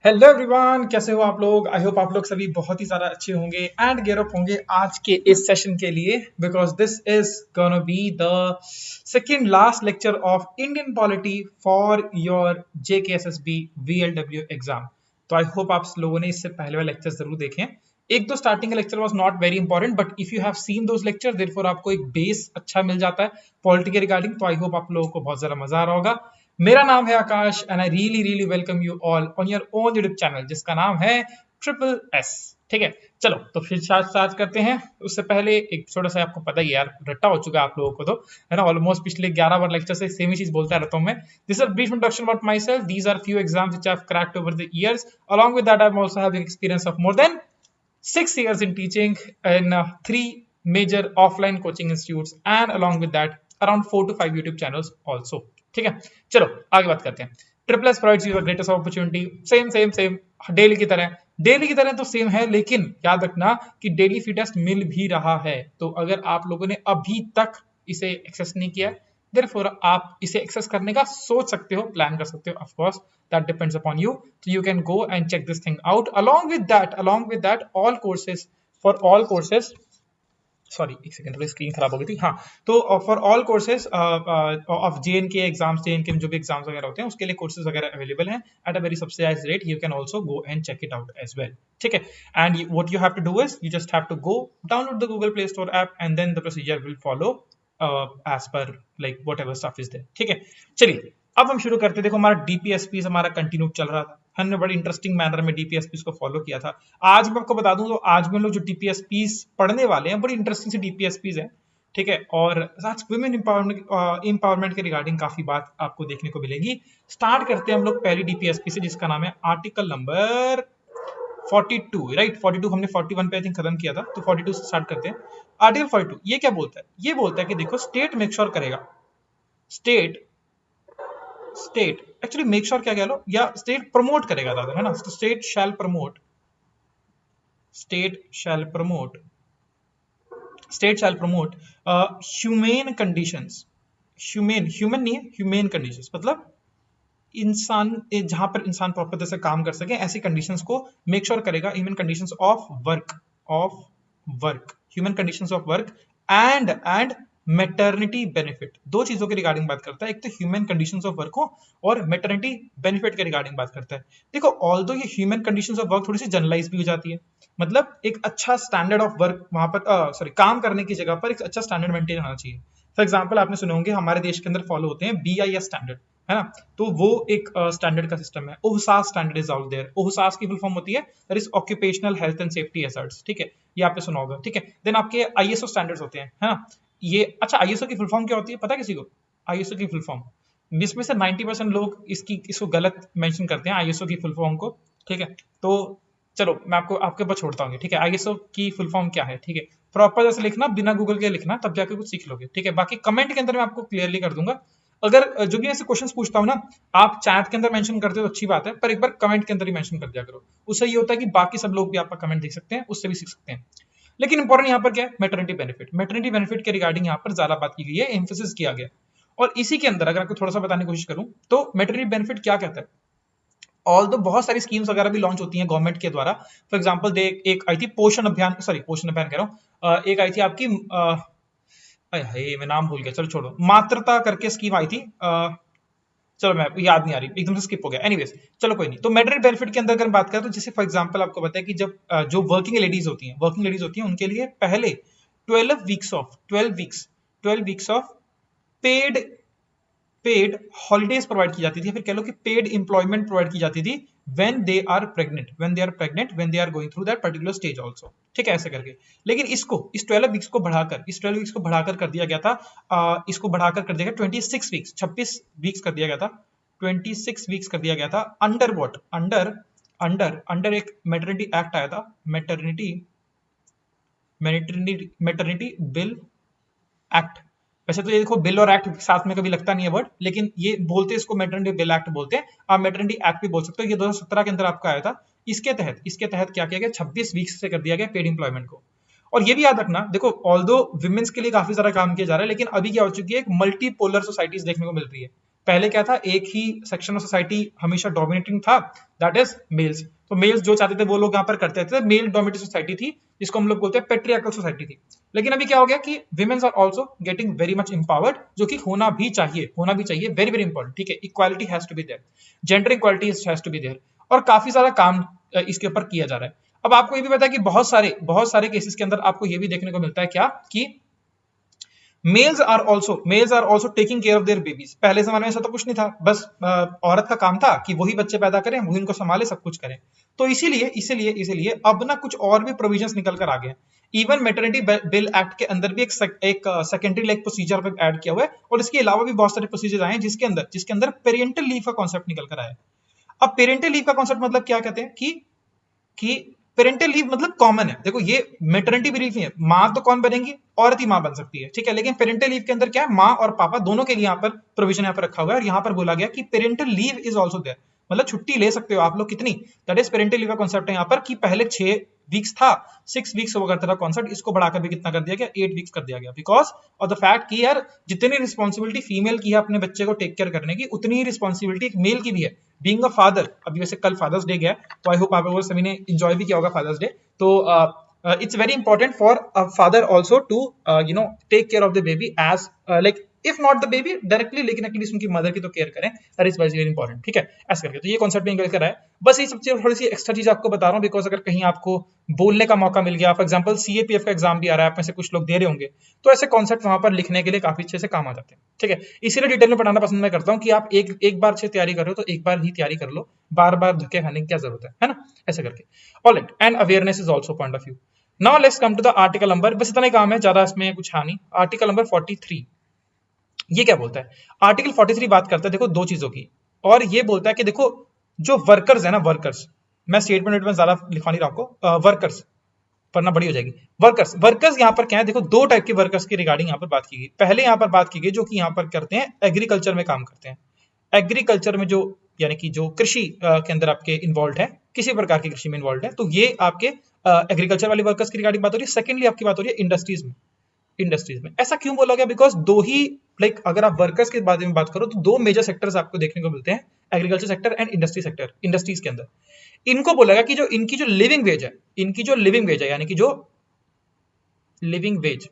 Hello everyone, कैसे हो आप लोग। आई होप आप लोग सभी बहुत ही ज़्यादा अच्छे होंगे एंड गेयर अप होंगे आज के इस सेशन के लिए, because this is gonna be the second last lecture of Indian polity for your JKSSB VLW exam. तो आई होप आप लोगों ने इससे पहले वाले लेक्चर जरूर देखें। एक दो starting lecture was not very important, but if you have seen those lecture therefore आपको एक बेस अच्छा मिल जाता है पॉलिटी के रिगार्डिंग। तो आई होप आप लोगों को बहुत ज़्यादा मजा आ रहा होगा। मेरा नाम है Akash and I really really welcome you all on your own YouTube channel जिसका नाम है ट्रिपल एस। ठीक है, चलो तो फिर स्टार्ट करते हैं। उससे पहले एक छोटा सा, आपको पता ही है यार, रट्टा हो चुका है आप लोगों को तो, है ना। ऑलमोस्ट पिछले 11 बार लेक्चर से सेम ही चीज बोलता रहता हूं मैं। This is brief introduction about myself. These are few exams which I have cracked over the years. Along with that I am also having experience of more than 6 years in teaching in 3 major offline coaching institutes, and along with that around 4 to 5 YouTube channels also। ठीक है, चलो आगे बात करते हैं। Triple S provides you the greatest opportunity. Same same same daily की तरह तो सेम है, लेकिन याद रखना कि डेली फ्री टेस्ट मिल भी रहा है। तो अगर आप लोगों ने अभी तक इसे एक्सेस नहीं किया, therefore आप इसे एक्सेस करने का सोच सकते हो, प्लान कर सकते हो। Of course that depends upon you, so you can go and check this thing out। along with that all courses, for all courses, sorry एक सेकंड, थोड़ी स्क्रीन खराब हो गई थी। हाँ, तो for all courses of JNK exams, JNK में जो भी एग्जाम्स वगैरह होते हैं उसके लिए कोर्सेज वगैरह अवेलेबल हैं at a very subsidised rate. You can also go and check it out as well. ठीक है, and what you have to do is you just have to go download the Google Play Store app and then the procedure will follow as per like whatever stuff is there. ठीक है, चलिए अब हम शुरू करते हैं। देखो हमारा DPSP हमारा कंटिन्यू चल रहा था, हमने बड़ी इंटरेस्टिंग मैनर में DPSP को फॉलो किया था। आज मैं आपको बता दूं तो आज में लोग जो DPSP पढ़ने वाले हैं बड़ी इंटरेस्टिंग सी DPSP है। ठीक है, और आज वुमेन इंपावरमेंट के रिगार्डिंग काफी बात आपको देखने को मिलेगी। स्टार्ट करते हैं हम लोग पहली DPSP से, जिसका नाम है आर्टिकल नंबर 42। राइट, 42 हमने 41 पे आई थिंक खत्म किया था, तो 42 से स्टार्ट करते हैं। आर्टिकल 42 ये क्या बोलता है? ये बोलता है कि देखो स्टेट मेक श्योर करेगा, स्टेट एक्चुअली मेक श्योर क्या कह लो, या स्टेट प्रमोट करेगा दादा, है ना। State shall promote humane conditions, human नहीं है, ह्यूमेन कंडीशंस मतलब इंसान, जहां पर इंसान प्रॉपर तरह से काम कर सके ऐसी कंडीशंस को मेक श्योर करेगा। Human conditions of work human conditions of work and maternity benefit. दो चीजों के रिगार्डिंग बात करता है, एक तो ह्यूमन कंडीशंस ऑफ वर्क हो और मैटरनिटी बेनिफिट के रिगार्डिंग बात करता है। देखो ऑल्दो ये ह्यूमन कंडीशंस ऑफ वर्क थोड़ी सी जनरलाइज भी हो जाती है, मतलब एक अच्छा स्टैंडर्ड ऑफ वर्क वहां पर काम करने की जगह पर एक अच्छा स्टैंडर्ड मेंटेन होना चाहिए। फॉर एग्जाम्पल आपने सुने होंगे हमारे देश के अंदर फॉलो होते हैं BIS स्टैंडर्ड, है ना। तो वो एक स्टैंडर्ड का सिस्टम है। ओहसास स्टैंडर्ड इज आउट देयर। ओहसास की फुल फॉर्म होती है that is occupational health and safety hazards. ठीक है, ये आपने सुना होगा। ठीक है, देन आपके ISO स्टैंडर्ड्स होते हैं, है ना। ये अच्छा, ISO की फुल फॉर्म क्या होती है पता है किसी को? ISO की फुल फॉर्म, जिसमें से 90% लोग इसको गलत मेंशन करते हैं ISO की फुल फॉर्म को। ठीक है, तो चलो मैं आपके ऊपर छोड़ता हूँ। ठीक है, ISO की फुल फॉर्म क्या है? ठीक है, प्रॉपर जैसे लिखना, बिना गूगल के लिखना, तब जाके कुछ सीख लोगे। ठीक है, बाकी कमेंट के अंदर मैं आपको क्लियरली कर दूंगा। अगर जो भी ऐसे क्वेश्चंस पूछता हूँ ना, आप चैट के अंदर मेंशन करते हो तो अच्छी बात है, पर एक बार कमेंट के अंदर ही मेंशन कर दिया करो। उससे ये होता है कि बाकी सब लोग भी आपका कमेंट देख सकते हैं, उससे भी सीख सकते हैं। लेकिन इंपॉर्टेंट यहाँ पर क्या है? मैटरनिटी बेनिफिट के रिगार्डिंग यहाँ पर ज्यादा बात की गई है, एम्फेसिस किया गया। और इसी के अंदर अगर आपको थोड़ा सा बताने की कोशिश करूं तो मैटरनिटी बेनिफिट क्या कहता है। ऑल तो बहुत सारी स्कीम्स वगैरह भी लॉन्च होती हैं गवर्नमेंट के द्वारा। फॉर एग्जाम्पल एक आई थी पोषण अभियान कह रहा हूँ, एक आई थी आपकी मैं नाम भूल गया, चलो छोड़ो, मातृता करके स्कीम आई थी। चलो मैं याद नहीं आ रही, एकदम से स्किप हो गया। एनीवेज चलो कोई नहीं। तो मैटरनिटी बेनिफिट के अंदर अगर बात करें तो जैसे फॉर एग्जांपल आपको पता है कि जब जो वर्किंग लेडीज होती हैं उनके लिए पहले 12 weeks of paid holidays provide की जाती थी, फिर कह लो कि पेड एम्प्लॉयमेंट प्रोवाइड की जाती थी when they are pregnant, when they are going through that particular stage also. ठीक है, ऐसे करके। लेकिन इस 12 वीक्स को बढ़ाकर कर दिया गया था, इसको बढ़ाकर कर दिया गया 26 वीक्स, 26 वीक्स कर दिया गया था, 26 वीक्स कर दिया गया था। Under what? अंडर एक मैटरनिटी एक्ट आया था, मैटरनिटी बिल एक्ट। वैसे तो ये देखो बिल और एक्ट साथ में कभी लगता नहीं है वर्ड, लेकिन ये बोलते हैं इसको मैटरनिटी बिल एक्ट बोलते हैं। आप मैटरनिटी एक्ट भी बोल सकते हो। ये 2017 के अंदर आपका आया था। इसके तहत क्या किया गया? 26 वीक्स से कर दिया गया पेड एम्प्लॉयमेंट को। और ये भी याद रखना, देखो ऑल्दो विमेंस के लिए काफी सारा काम किया जा रहा है, लेकिन अभी क्या हो चुकी है, एक मल्टीपोलर सोसाइटीज देखने को मिल रही है। पहले क्या था, एक ही सेक्शन ऑफ सोसाइटी हमेशा डोमिनेटिंग था, दैट इज मेल्स। तो मेल्स जो चाहते थे वो लोग यहाँ पर करते थे, मेल डोमिनेटेड सोसाइटी थी, जिसको हम लोग बोलते हैं पेट्रियार्कल सोसाइटी थी। लेकिन अभी क्या हो गया कि women's are also getting very much empowered, जो कि होना भी चाहिए, होना भी चाहिए, वेरी वेरी इंपॉर्टेंट, ठीक है। Equality has to be there, gender equality has to be there, और काफी सारा काम इसके ऊपर किया जा रहा है। अब आपको ये भी पता है कि बहुत सारे केसेस के अंदर आपको ये भी देखने को मिलता है क्या, कि males are also taking care of their babies. पहले जमाने में ऐसा तो कुछ नहीं था, बस औरत का काम था कि वही बच्चे पैदा करें, वही उनको संभाले, सब कुछ करें। तो इसीलिए अब ना कुछ और भी प्रोविजंस निकल कर आ गए। इवन मैटरनिटी बिल एक्ट के अंदर भी एक सेकेंडरी लाइक प्रोसीजर ऐड किया हुआ है, और इसके अलावा भी बहुत सारे प्रोसीजर आए हैं जिसके अंदर पेरेंटल लीव का कॉन्सेप्ट निकल कर आया है। अब पेरेंटल लीव का कॉन्सेप्ट मतलब क्या कहते हैं कि पेरेंटल लीव मतलब कॉमन है। देखो ये मैटरनिटी लीव नहीं है, माँ तो कौन बनेगी, औरत ही माँ बन सकती है, ठीक है। लेकिन पेरेंटल लीव के अंदर क्या है, माँ और पापा दोनों के लिए यहाँ पर प्रोविजन यहाँ पर रखा हुआ है, और यहाँ पर बोला गया कि parental leave is also there, मतलब छुट्टी ले सकते हो आप लोग कितनी, दैट इज पेरेंटल लीव का कॉन्सेप्ट है यहाँ पर, कि पहले 6 वीक्स था, 6 वीक्स हुआ करता था कॉन्सेप्ट, इसको बढ़ाकर भी कितना कर दिया गया, 8 वीक्स कर दिया गया, बिकॉज ऑफ द फैक्ट कि यार जितनी रिस्पॉन्सिबिलिटी फीमेल की है अपने बच्चे को टेक केयर करने की, उतनी ही रिस्पॉन्सिबिलिटी एक मेल की भी है, बीइंग अ फादर। अभी वैसे कल फादर्स डे गया, तो आई होप आप लोगों सभी ने एंजॉय भी किया होगा फादर्स डे। तो it's very important for a father also to take care of the baby as like if not the baby directly, लेकिन एटलीस्ट उनकी मदर की तो केयर करें, दैट इज वेरी इंपॉर्टेंट, ठीक है। ऐसे करके तो ये कॉन्सेप्ट भी निकल कर आया। बस ये सब चीज थोड़ी सी एक्स्ट्रा चीज आपको बता रहा हूँ, बिकॉज अगर कहीं आपको बोलने का मौका मिल गया, फॉर एग्जाम्पल सीएपीएफ का एग्जाम भी आ रहा है, आप में से कुछ लोग दे रहे होंगे, तो ऐसे कॉन्सेप्ट वहां पर लिखने के लिए काफी अच्छे से काम आ जाते हैं, ठीक है। इसीलिए डिटेल में पढ़ाना पसंद मैं करता हूँ कि आप एक बार अच्छे तैयारी कर रहे हो तो एक बार ही तैयारी कर लो, बार बार धक्के खाने की क्या जरूरत है ना, ऐसे करके। Alright, and awareness is also point of view. Now let's come to the article number, बस इतना ही काम है, ज्यादा इसमें कुछ है नहीं। आर्टिकल नंबर 43 ये क्या बोलता है? आर्टिकल 43 बात करता है देखो दो चीजों की, और ये बोलता है कि देखो जो वर्कर्स है ना, वर्कर्स, मैं स्टेटमेंट में ज्यादा लिखवा नहीं रहा आपको, वर्कर्स पढ़ना बड़ी हो जाएगी। वर्कर्स यहाँ पर क्या है, देखो दो टाइप के वर्कर्स की रिगार्डिंग यहाँ पर बात की गई। पहले यहाँ पर बात की गई जो कि यहाँ पर करते हैं एग्रीकल्चर में काम करते हैं, एग्रीकल्चर में जो यानी कि जो कृषि के अंदर आपके इन्वॉल्व है, किसी प्रकार की कृषि में इन्वॉल्व है, तो ये आपके एग्रीकल्चर वाले वर्कर्स की रिगार्डिंग बात हो रही है। सेकेंडली आपकी बात हो रही है इंडस्ट्रीज में। ऐसा क्यों बोला गया? बिकॉज दो ही अगर आप वर्कर्स के बारे में बात करो तो दो मेजर सेक्टर्स आपको देखने को मिलते हैं, agriculture sector and industry sector. Industries के अंदर इनको बोला गया कि जो इनकी जो लिविंग वेज है यानी कि जो लिविंग वेज,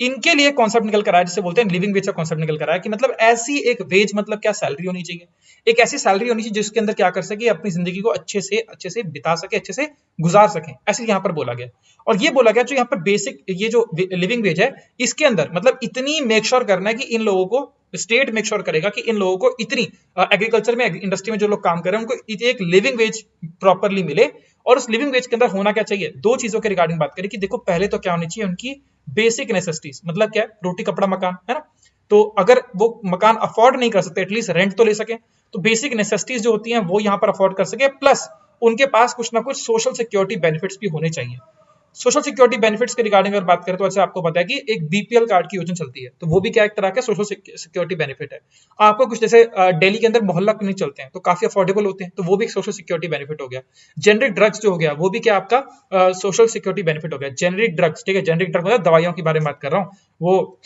इनके लिए कॉन्सेप्ट निकल कर आया जिसे बोलते हैं लिविंग वेज का कॉन्सेप्ट निकल कर आया कि मतलब ऐसी एक वेज मतलब क्या, सैलरी होनी चाहिए, एक ऐसी सैलरी होनी चाहिए जिसके अंदर क्या कर सके, अपनी जिंदगी को अच्छे से बिता सके, अच्छे से गुजार सके, ऐसे यहाँ पर बोला गया। और ये बोला गया जो यहाँ पर बेसिक ये जो लिविंग वेज है इसके अंदर मतलब इतनी मेक श्योर करना है कि इन लोगों को स्टेट मेक श्योर करेगा कि इन लोगों को इतनी एग्रीकल्चर में इंडस्ट्री में जो लोग काम कर रहे हैं उनको एक लिविंग वेज प्रॉपरली मिले। और उस लिविंग वेज के अंदर होना क्या चाहिए, दो चीजों के रिगार्डिंग बात करें कि देखो पहले तो क्या होनी चाहिए उनकी बेसिक नेसेसिटीज, मतलब क्या है, रोटी कपड़ा मकान, है ना। तो अगर वो मकान अफोर्ड नहीं कर सकते एटलीस्ट रेंट तो ले सके, तो बेसिक नेसेसिटीज जो होती हैं वो यहाँ पर अफोर्ड कर सके, प्लस उनके पास कुछ ना कुछ सोशल सिक्योरिटी बेनिफिट्स भी होने चाहिए। सोशल सिक्योरिटी बेनिफिट्स के रिगार्डिंग अगर बात करें तो अच्छा आपको पता है कि एक बीपीएल कार्ड की योजना चलती है, तो वो भी क्या एक तरह का सोशल सिक्योरिटी बेनिफिट है। आपको कुछ जैसे दिल्ली के अंदर मोहल्ला क्लिनिक चलते हैं तो काफी अफोर्डेबल होते हैं, तो वो भी एक सोशल सिक्योरिटी बेनिफिट हो गया। जेनरिक ड्रग्स जो हो गया वो भी क्या आपका सोशल सिक्योरिटी बेनिफिट हो गया। जेनरिक ड्रग्स, ठीक है, जेनरिक ड्रग्स मतलब दवाइयों के बारे में बात कर रहा हूँ, वो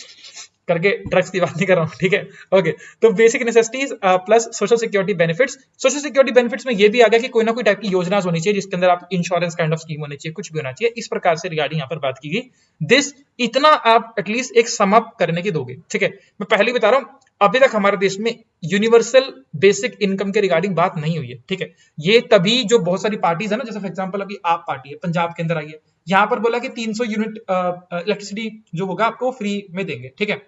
करके ड्रग्स की बात नहीं कर रहा हूँ, ठीक है, ओके। तो basic necessities plus social security benefits. Social security benefits में ये भी आ गया कि कोई ना कोई टाइप की योजना होनी चाहिए जिसके अंदर आप इंश्योरेंस काइंड ऑफ स्कीम होनी चाहिए, कुछ भी होना चाहिए, इस प्रकार से रिगार्डिंग यहाँ पर बात की गई। दिस इतना आप एटलीस्ट एक सम अप करने की दोगे, ठीक है। मैं पहले बता रहा हूँ अभी तक हमारे देश में यूनिवर्सल बेसिक इनकम के रिगार्डिंग बात नहीं हुई है, ठीक है। ये तभी जो बहुत सारी पार्टीज है ना, जैसे फॉर एग्जांपल अभी आप पार्टी है पंजाब के अंदर आई है, यहाँ पर बोला कि 300 यूनिट इलेक्ट्रिसिटी जो होगा आपको फ्री में देंगे, ठीक है।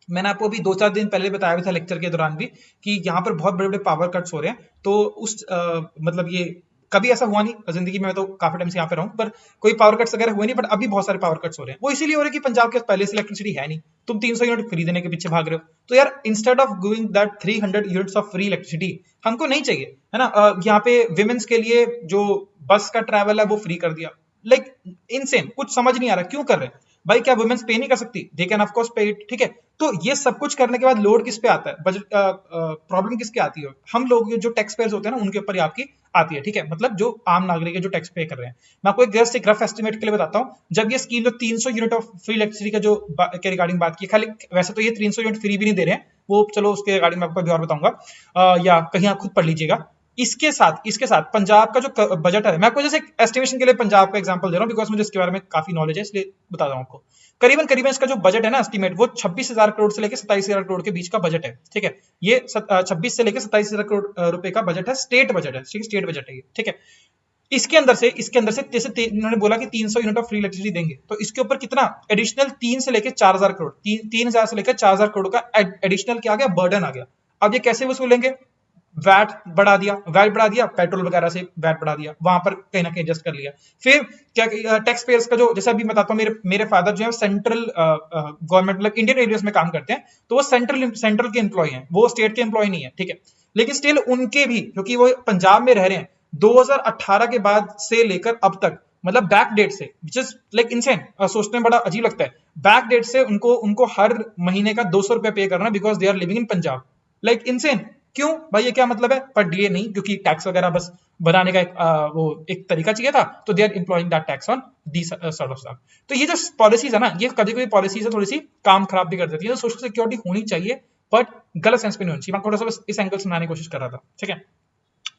मैंने आपको अभी 2-4 दिन पहले बताया भी था लेक्चर के दौरान भी कि यहाँ पर बहुत बड़े बड़े पावर कट्स हो रहे हैं, तो उस मतलब ये कभी ऐसा हुआ नहीं जिंदगी में, मैं तो काफी टाइम से यहाँ पे रहूं, पर कोई पावर कट्स वगैरह हुए नहीं, बट अभी बहुत सारे पावर कट्स हो रहे हैं। वो इसीलिए हो रहे हैं कि पंजाब के पहले से इलेक्ट्रिसिटी है नहीं, तुम 300 यूनिट फ्री देने के पीछे भाग रहे हो। तो यार instead of going that 300 units of free electricity हमको नहीं चाहिए, है ना। यहाँ पे विमेन्स के लिए जो बस का ट्रैवल है वो फ्री कर दिया, लाइक इनसेन, कुछ समझ नहीं आ रहा क्यों कर रहे हैं। भाई क्या वुमेन्स पे नहीं कर सकती? दे कैन ऑफ कोर्स पे इट, ठीक है। तो ये सब कुछ करने के बाद लोड किस पे आता है? बजट प्रॉब्लम किसके आती है? हम लोग जो टैक्स पेयर्स होते हैं ना, उनके ऊपर ही आपकी आती है, ठीक है। मतलब जो आम नागरिक है जो टैक्स पे कर रहे हैं। मैं आपको एक जस्ट एक रफ एस्टिमेट के लिए बताता हूँ। जब ये स्कीम जो 300 यूनिट ऑफ फ्री इलेक्ट्रिसिटी का जो के रिगार्डिंग बात की, खाली वैसे तो ये 300 यूनिट फ्री भी नहीं दे रहे हैं, वो चलो उसके रिगार्डिंग में आपको भी और बताऊंगा, या कहीं आप खुद पढ़ लीजिएगा। इसके साथ पंजाब का जो बजट है, मैं आपको जैसे एस्टिमेशन के लिए पंजाब का एग्जांपल दे रहा हूँ बिकॉज मुझे इसके बारे में काफी नॉलेज है, इसलिए बता रहा हूँ आपको। करीबन करीबन इसका जो बजट है ना एस्टिमेट, वो 26,000 करोड़ से लेकर 27,000 करोड़ के बीच का बजट है, ठीक है। ये 26 से लेकर 27,000 करोड़ रुपए का बजट है, स्टेट बजट है, स्टेट बजट है ये, ठीक है। इसके अंदर से जैसे इन्होंने बोला कि 300 यूनिट ऑफ फ्री इलेक्ट्रिसिटी देंगे, तो इसके ऊपर कितना एडिशनल 3 से लेकर 4,000 करोड़, 3,000 से लेकर 4,000 करोड़ का एडिशनल क्या आ गया, बर्डन आ गया। अब ये कैसे वसूलेंगे? वैट बढ़ा दिया, पेट्रोल वगैरह से वैट बढ़ा दिया, वहां पर कहीं ना कहीं एडजस्ट कर लिया। फिर क्या टैक्स पेयर्स का जो, जैसे अभी बताता हूँ, मेरे फादर जो है सेंट्रल गवर्नमेंट मतलब इंडियन एरियाज में काम करते हैं, तो वो सेंट्रल के एम्प्लॉय हैं, वो स्टेट के एम्प्लॉय नहीं है, ठीक है। लेकिन स्टिल उनके भी, क्योंकि वो पंजाब में रह रहे हैं, 2018 के बाद से लेकर अब तक, मतलब बैक डेट से, विच इज लाइक इनसेन, सोचने में बड़ा अजीब लगता है। बैक डेट से उनको हर महीने का 200 रुपए पे करना, because they are living in Punjab, like insane. क्यों भाई, ये क्या मतलब है? पर ये नहीं, क्योंकि टैक्स वगैरह बस बनाने का वो एक तरीका चाहिए था, तो they are employing that tax on this sort of stuff. तो ये जो पॉलिसीज है ना, ये कभी कभी पॉलिसीज है थोड़ी सी काम खराब भी कर देती है। तो सोशल सिक्योरिटी होनी चाहिए, बट गलत सेंस में नहीं होनी चाहिए। मैं थोड़ा सा बस इस एंगल से बनाने की कोशिश कर रहा था, ठीक है।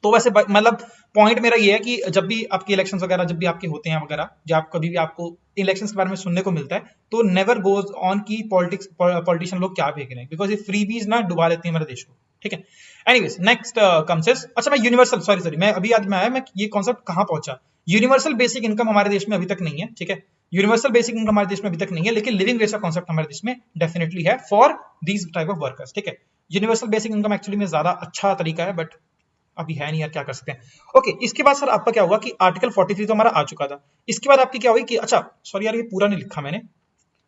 तो वैसे मतलब पॉइंट मेरा ये है कि जब भी आपके इलेक्शंस वगैरह जब भी आपके होते हैं वगैरह, जब आप कभी भी आपको इलेक्शंस के बारे में सुनने को मिलता है, तो नेवर गोज ऑन की पॉलिटिशियन लोग क्या फेंक रहे हैं, बिकॉज ये फ्रीबीज ना डुबा लेते हैं हमारे देश को, ठीक है। एनीवेज नेक्स्ट कम्स इज, अच्छा मैं यूनिवर्सल, सॉरी मैं अभी याद में आया, मैं ये कॉन्सेप्ट कहां पहुंचा। यूनिवर्सल बेसिक इनकम हमारे देश में अभी तक नहीं है, ठीक है। यूनिवर्सल बेसिक इनकम हमारे देश में अभी तक नहीं है, लेकिन लिविंग वेज का कॉन्सेप्ट हमारे देश में डेफिनेटली है for these type of workers, ठीक है। यूनिवर्सल बेसिक इनकम एक्चुअली में ज्यादा अच्छा तरीका है, बट अभी है नहीं यार, क्या कर सकते हैं। ओके, इसके बाद सर आपका क्या होगा कि आर्टिकल 43 तो हमारा आ चुका था। इसके बाद आपकी क्या होगी कि, अच्छा सॉरी यार, ये पूरा नहीं लिखा मैंने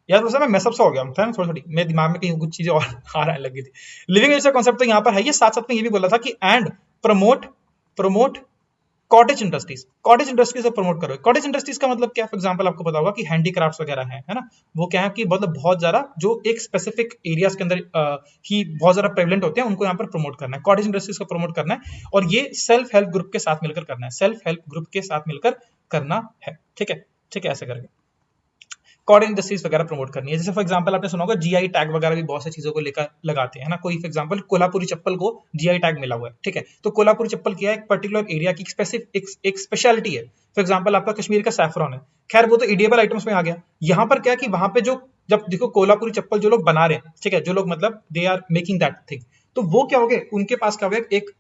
यार, मैं मैसअप सा हो गया था, थोड़ी थोड़ी मेरे दिमाग में कहीं कुछ चीजें और आ रहा लगी थी। लिविंग एज का कॉन्सेप्ट तो यहाँ पर है, ये साथ साथ में ये भी बोला था कि एंड प्रमोट कॉटेज इंडस्ट्रीज को प्रमोट करो। कॉटेज इंडस्ट्रीज का मतलब क्या? फॉर एग्जांपल आपको पता होगा कि हैंडीक्राफ्ट्स वगैरह है ना, वो क्या है कि मतलब बहुत ज्यादा जो एक स्पेसिफिक एरियाज के अंदर ही बहुत ज्यादा प्रेवलेंट होते हैं, उनको यहाँ पर प्रमोट करना है, कॉटेज इंडस्ट्रीज को प्रमोट करना है। और ये सेल्फ हेल्प ग्रुप के साथ मिलकर करना है, सेल्फ हेल्प ग्रुप के साथ मिलकर करना है, ठीक है, ठीक है, ऐसे करके कॉटेज इंडस्ट्रीज वगैरह प्रमोट करनी है। जैसे फॉर एग्जांपल आपने सुना होगा जीआई टैग वगैरह भी बहुत सी चीजों को लेकर लगाते हैं ना। कोई फॉर एग्जांपल कोल्हापुरी चप्पल को जीआई टैग मिला हुआ है, ठीक है। तो कोल्हापुरी चप्पल क्या है? एक पर्टिकुलर एरिया की स्पेसिफिक एक स्पेशलिटी है। फॉर एग्जांपल आपका कश्मीर का सैफरॉन है, खैर वो तो ईडिएबल आइटम्स में आ गया। यहाँ पर क्या है कि वहां पे जो, जब देखो कोल्हापुरी चप्पल जो लोग बना रहे हैं, ठीक है, जो लोग मतलब they are making that thing, तो वो क्या हो गया, उनके पास क्या हो गया, एक